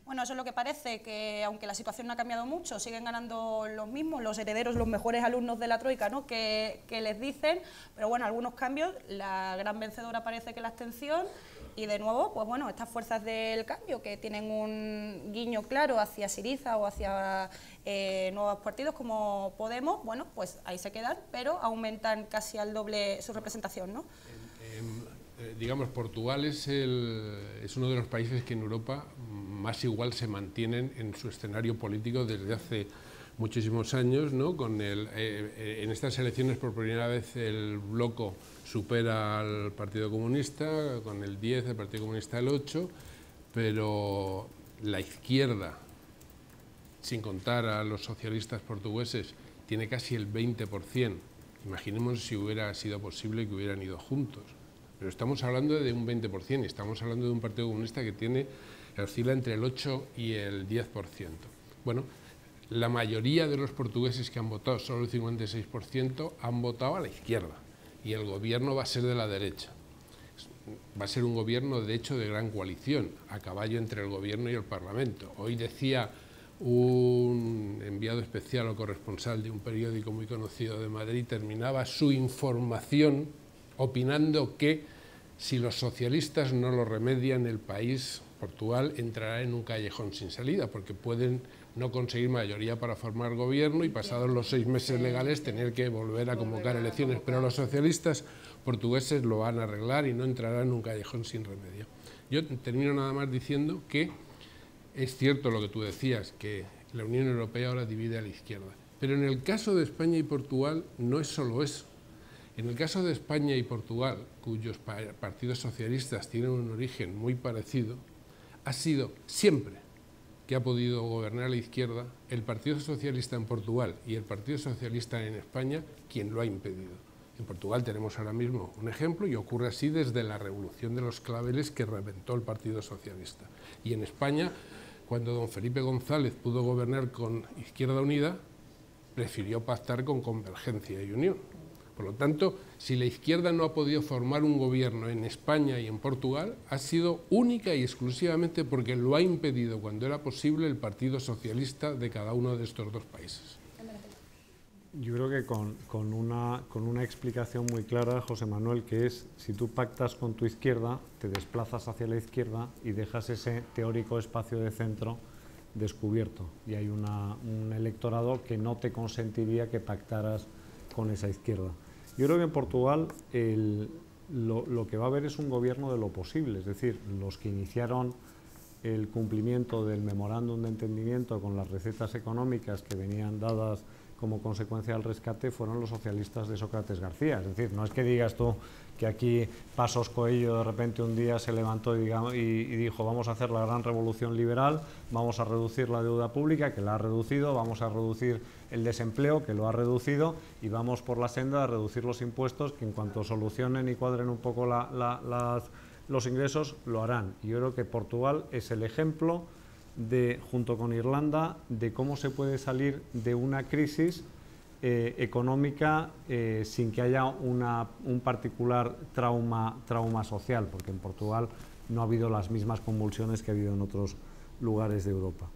Bueno, eso es lo que parece, que aunque la situación no ha cambiado mucho, siguen ganando los mismos, los herederos, los mejores alumnos de la Troika, ¿no? que les dicen, pero bueno, algunos cambios, la gran vencedora parece que la abstención, y de nuevo, pues bueno, estas fuerzas del cambio que tienen un guiño claro hacia Syriza o hacia nuevos partidos como Podemos, bueno, pues ahí se quedan, pero aumentan casi al doble su representación, ¿no? Digamos, Portugal es uno de los países que en Europa más igual se mantienen en su escenario político desde hace muchísimos años, ¿no? En estas elecciones por primera vez el Bloco supera al Partido Comunista, con el 10, el Partido Comunista el 8, pero la izquierda, sin contar a los socialistas portugueses, tiene casi el 20%. Imaginemos si hubiera sido posible que hubieran ido juntos. Pero estamos hablando de un 20%, y estamos hablando de un Partido Comunista que oscila entre el 8 y el 10%. Bueno, la mayoría de los portugueses que han votado, solo el 56%, han votado a la izquierda, y el gobierno va a ser de la derecha. Va a ser un gobierno, de hecho, de gran coalición, a caballo entre el gobierno y el Parlamento. Hoy decía un enviado especial o corresponsal de un periódico muy conocido de Madrid, terminaba su información opinando que si los socialistas no lo remedian, el país, Portugal, entrará en un callejón sin salida, porque pueden no conseguir mayoría para formar gobierno y pasados los 6 meses legales tener que volver a convocar elecciones, pero los socialistas portugueses lo van a arreglar y no entrarán en un callejón sin remedio. Yo termino nada más diciendo que es cierto lo que tú decías, que la Unión Europea ahora divide a la izquierda, pero en el caso de España y Portugal no es solo eso. En el caso de España y Portugal, cuyos partidos socialistas tienen un origen muy parecido, ha sido siempre que ha podido gobernar a la izquierda el Partido Socialista en Portugal y el Partido Socialista en España quien lo ha impedido. En Portugal tenemos ahora mismo un ejemplo, y ocurre así desde la Revolución de los Claveles, que reventó el Partido Socialista. Y en España, cuando don Felipe González pudo gobernar con Izquierda Unida, prefirió pactar con Convergencia y Unión. Por lo tanto, si la izquierda no ha podido formar un gobierno en España y en Portugal, ha sido única y exclusivamente porque lo ha impedido, cuando era posible, el Partido Socialista de cada uno de estos dos países. Yo creo que con una explicación muy clara, José Manuel, que es, si tú pactas con tu izquierda, te desplazas hacia la izquierda y dejas ese teórico espacio de centro descubierto. Y hay un electorado que no te consentiría que pactaras con esa izquierda. Yo creo que en Portugal lo que va a haber es un gobierno de lo posible, es decir, los que iniciaron el cumplimiento del memorándum de entendimiento con las recetas económicas que venían dadas como consecuencia del rescate fueron los socialistas de Sócrates García. Es decir, no es que digas tú que aquí Pasos Coello de repente un día se levantó y dijo vamos a hacer la gran revolución liberal, vamos a reducir la deuda pública, que la ha reducido, vamos a reducir el desempleo, que lo ha reducido, y vamos por la senda de reducir los impuestos, que en cuanto solucionen y cuadren un poco los ingresos, lo harán. Y yo creo que Portugal es el ejemplo junto con Irlanda, de cómo se puede salir de una crisis económica sin que haya un particular trauma social, porque en Portugal no ha habido las mismas convulsiones que ha habido en otros lugares de Europa.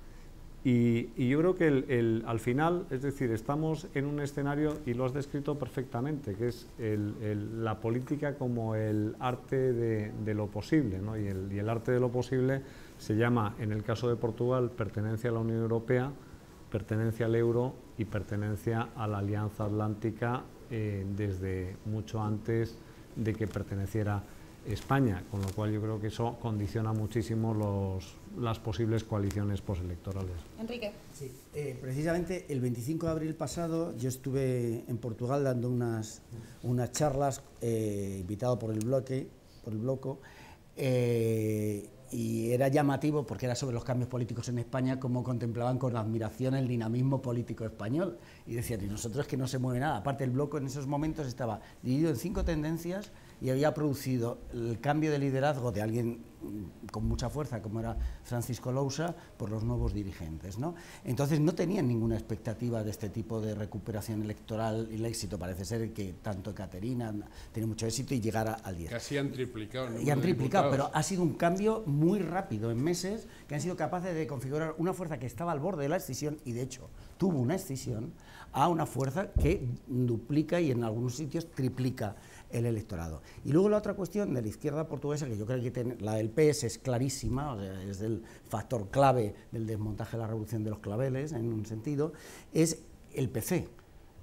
Y yo creo que al final, es decir, estamos en un escenario, y lo has descrito perfectamente, que es la política como el arte de lo posible, ¿no? Y el arte de lo posible se llama, en el caso de Portugal, pertenencia a la Unión Europea, pertenencia al euro y pertenencia a la Alianza Atlántica desde mucho antes de que perteneciera España, con lo cual yo creo que eso condiciona muchísimo las posibles coaliciones postelectorales. Enrique. Sí, precisamente el 25 de abril pasado yo estuve en Portugal dando unas charlas, invitado por el Bloco, y era llamativo porque era sobre los cambios políticos en España, cómo contemplaban con admiración el dinamismo político español, y decían, y nosotros que no se mueve nada. Aparte, el Bloco en esos momentos estaba dividido en 5 tendencias y había producido el cambio de liderazgo de alguien con mucha fuerza, como era Francisco Lousa, por los nuevos dirigentes, ¿no? Entonces no tenían ninguna expectativa de este tipo de recuperación electoral, y el éxito parece ser que tanto Caterina tiene mucho éxito y llegar al 10. Casi han triplicado. Y han triplicado, pero ha sido un cambio muy rápido, en meses, que han sido capaces de configurar una fuerza que estaba al borde de la escisión, y de hecho tuvo una escisión, a una fuerza que duplica y en algunos sitios triplica el electorado. Y luego la otra cuestión de la izquierda portuguesa, que yo creo que la del PS es clarísima, o sea, es el factor clave del desmontaje de la revolución de los claveles, en un sentido, es el PC.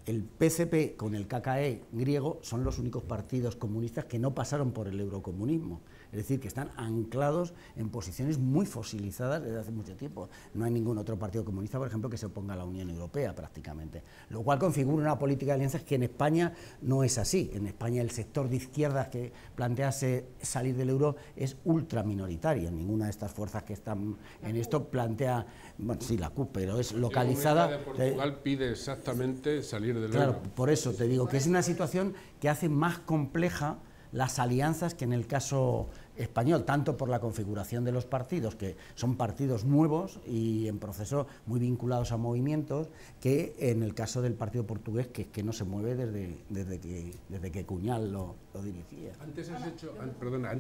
El PCP con el KKE griego son los únicos partidos comunistas que no pasaron por el eurocomunismo. Es decir, que están anclados en posiciones muy fosilizadas desde hace mucho tiempo. No hay ningún otro partido comunista, por ejemplo, que se oponga a la Unión Europea prácticamente. Lo cual configura una política de alianzas que en España no es así. En España el sector de izquierdas que plantease salir del euro es ultra minoritario. Ninguna de estas fuerzas que están en esto plantea, bueno, sí, la CUP, pero es localizada. La Comunidad de Portugal pide exactamente salir del euro. Claro, por eso te digo que es una situación que hace más compleja las alianzas que en el caso español, tanto por la configuración de los partidos, que son partidos nuevos y en proceso muy vinculados a movimientos, que en el caso del partido portugués, que no se mueve desde que Cuñal lo dirigía. Antes has hecho, perdona,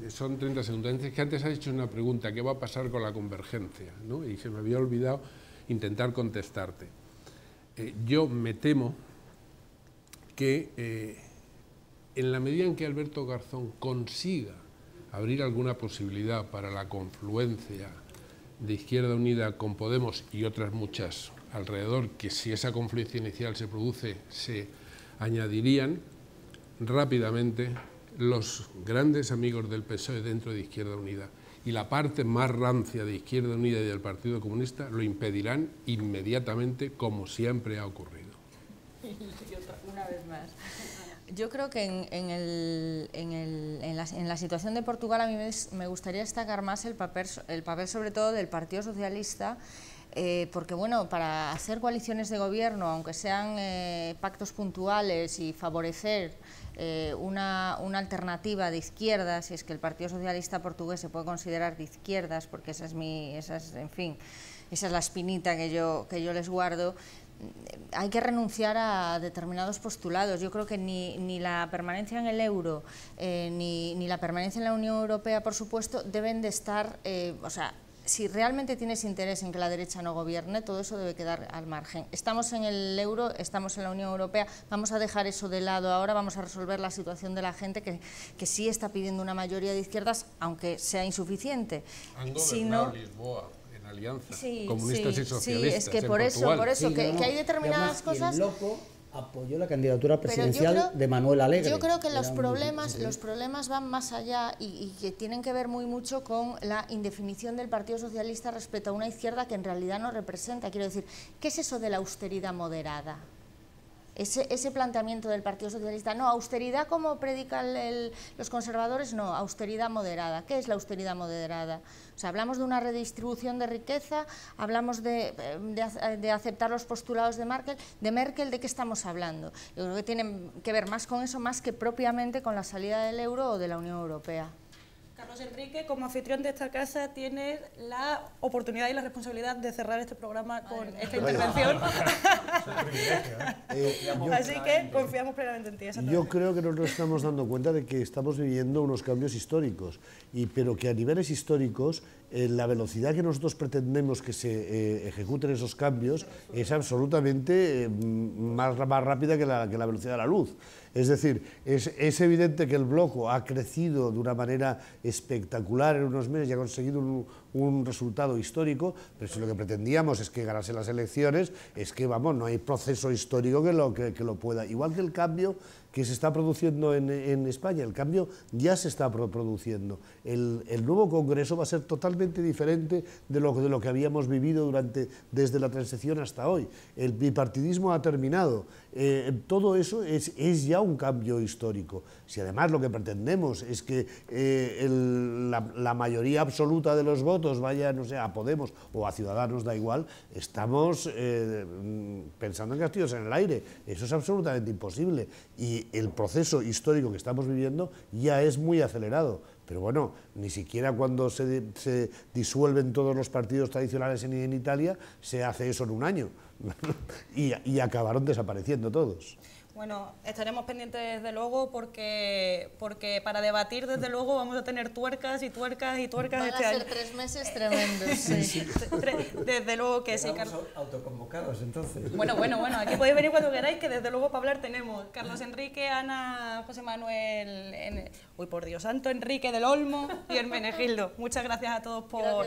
son 30 segundos, antes has hecho una pregunta, ¿qué va a pasar con la convergencia? ¿No? Y se me había olvidado intentar contestarte. Yo me temo que en la medida en que Alberto Garzón consiga abrir alguna posibilidad para la confluencia de Izquierda Unida con Podemos y otras muchas alrededor, que si esa confluencia inicial se produce, se añadirían rápidamente los grandes amigos del PSOE dentro de Izquierda Unida. Y la parte más rancia de Izquierda Unida y del Partido Comunista lo impedirán inmediatamente, como siempre ha ocurrido. Una vez más. Yo creo que en la situación de Portugal a mí me gustaría destacar más el papel sobre todo del Partido Socialista, porque bueno, para hacer coaliciones de gobierno, aunque sean pactos puntuales y favorecer una alternativa de izquierdas, si es que el Partido Socialista portugués se puede considerar de izquierdas, porque esa es la espinita que yo les guardo, hay que renunciar a determinados postulados. Yo creo que ni la permanencia en el euro ni la permanencia en la Unión Europea, por supuesto, deben de estar, o sea, si realmente tienes interés en que la derecha no gobierne, todo eso debe quedar al margen. Estamos en el euro, estamos en la Unión Europea, vamos a dejar eso de lado ahora, vamos a resolver la situación de la gente que sí está pidiendo una mayoría de izquierdas, aunque sea insuficiente. Han gobernado Lisboa. Alianza, sí, comunistas y socialistas. Sí, es que por eso sí, que hay determinadas cosas. El Bloco apoyó la candidatura presidencial de Manuel Alegre. Yo creo que los problemas van más allá y que tienen que ver muy mucho con la indefinición del Partido Socialista respecto a una izquierda que en realidad no representa. Quiero decir, ¿qué es eso de la austeridad moderada? Ese planteamiento del Partido Socialista, no, austeridad como predican los conservadores, no, austeridad moderada. ¿Qué es la austeridad moderada? O sea, hablamos de una redistribución de riqueza, hablamos de aceptar los postulados de Merkel, ¿de qué estamos hablando? Yo creo que tienen que ver más con eso, más que propiamente con la salida del euro o de la Unión Europea. Carlos Enrique, como anfitrión de esta casa, tiene la oportunidad y la responsabilidad de cerrar este programa con esta intervención. Así que confiamos plenamente en ti. Yo creo que nos estamos dando cuenta de que estamos viviendo unos cambios históricos, pero que a niveles históricos la velocidad que nosotros pretendemos que se ejecuten esos cambios es absolutamente más rápida que la velocidad de la luz. Es decir, es evidente que el bloco ha crecido de una manera espectacular en unos meses y ha conseguido un resultado histórico, pero si lo que pretendíamos es que ganase las elecciones, es que, vamos, no hay proceso histórico que lo pueda. Igual que el cambio que se está produciendo en España, el cambio ya se está produciendo. El nuevo Congreso va a ser totalmente diferente de lo que habíamos vivido desde la transición hasta hoy. El bipartidismo ha terminado. Todo eso es ya un cambio histórico. Si además lo que pretendemos es que la mayoría absoluta de los votos vaya, no sé, a Podemos o a Ciudadanos, da igual, estamos pensando en castillos en el aire. Eso es absolutamente imposible. Y el proceso histórico que estamos viviendo ya es muy acelerado. Pero bueno, ni siquiera cuando se disuelven todos los partidos tradicionales en Italia se hace eso en un año. y acabaron desapareciendo todos. Bueno, estaremos pendientes desde luego porque para debatir desde luego vamos a tener tuercas y tuercas y tuercas este año. Van a ser 3 meses tremendos, sí. Desde luego que sí, Carlos. Autoconvocados, entonces. Bueno, aquí podéis venir cuando queráis, que desde luego para hablar tenemos Carlos Enrique, Ana, José Manuel, uy, por Dios santo, Enrique del Olmo y Hermenegildo. Muchas gracias a todos por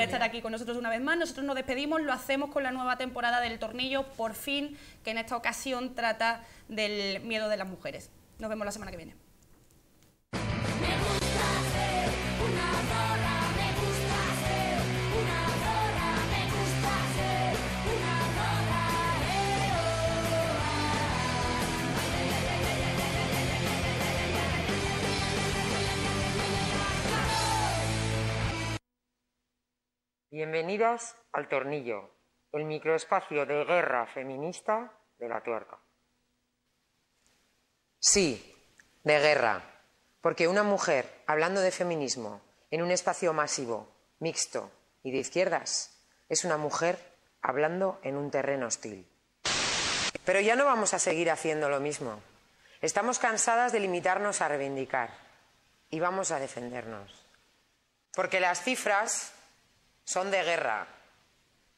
estar aquí con nosotros una vez más. Nosotros nos despedimos, lo hacemos con la nueva temporada del Tornillo, por fin, que en esta ocasión trata del miedo de las mujeres. Nos vemos la semana que viene. Bienvenidas al Tornillo, el microespacio de guerra feminista de La Tuerca. Sí, de guerra, porque una mujer hablando de feminismo en un espacio masivo, mixto y de izquierdas es una mujer hablando en un terreno hostil. Pero ya no vamos a seguir haciendo lo mismo. Estamos cansadas de limitarnos a reivindicar y vamos a defendernos. Porque las cifras son de guerra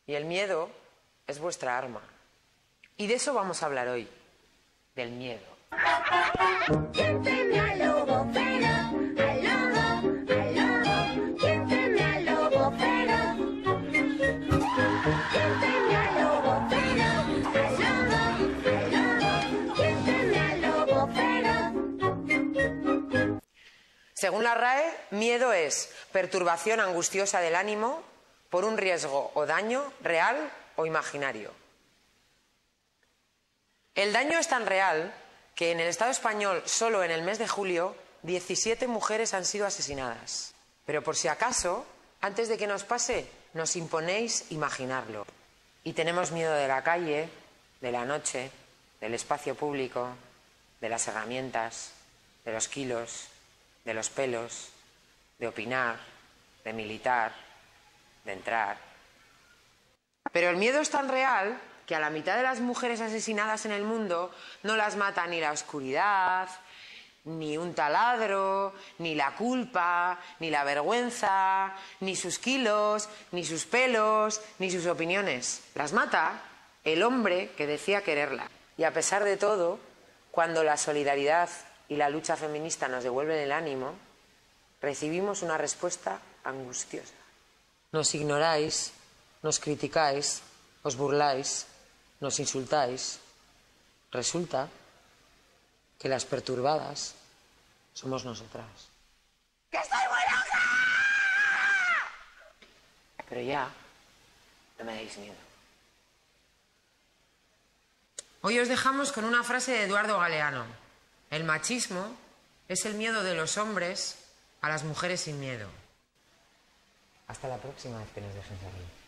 y el miedo es vuestra arma. Y de eso vamos a hablar hoy, del miedo. ¿Quién teme al lobo feroz? Al lobo, al lobo. ¿Quién teme al lobo feroz? ¿Quién teme al lobo feroz? Al lobo, al lobo. ¿Quién teme al lobo feroz? Según la RAE, miedo es perturbación angustiosa del ánimo por un riesgo o daño real o imaginario. El daño es tan real que en el Estado español, solo en el mes de julio, 17 mujeres han sido asesinadas. Pero por si acaso, antes de que nos pase, nos imponéis imaginarlo. Y tenemos miedo de la calle, de la noche, del espacio público, de las herramientas, de los kilos, de los pelos, de opinar, de militar, de entrar. Pero el miedo es tan real que a la mitad de las mujeres asesinadas en el mundo no las mata ni la oscuridad, ni un taladro, ni la culpa, ni la vergüenza, ni sus kilos, ni sus pelos, ni sus opiniones. Las mata el hombre que decía quererla. Y a pesar de todo, cuando la solidaridad y la lucha feminista nos devuelven el ánimo, recibimos una respuesta angustiosa. Nos ignoráis, nos criticáis, os burláis, nos insultáis. resulta que las perturbadas somos nosotras. ¡Que estoy muy loca! Pero ya, no me deis miedo. Hoy os dejamos con una frase de Eduardo Galeano. El machismo es el miedo de los hombres a las mujeres sin miedo. Hasta la próxima vez que nos dejen salir.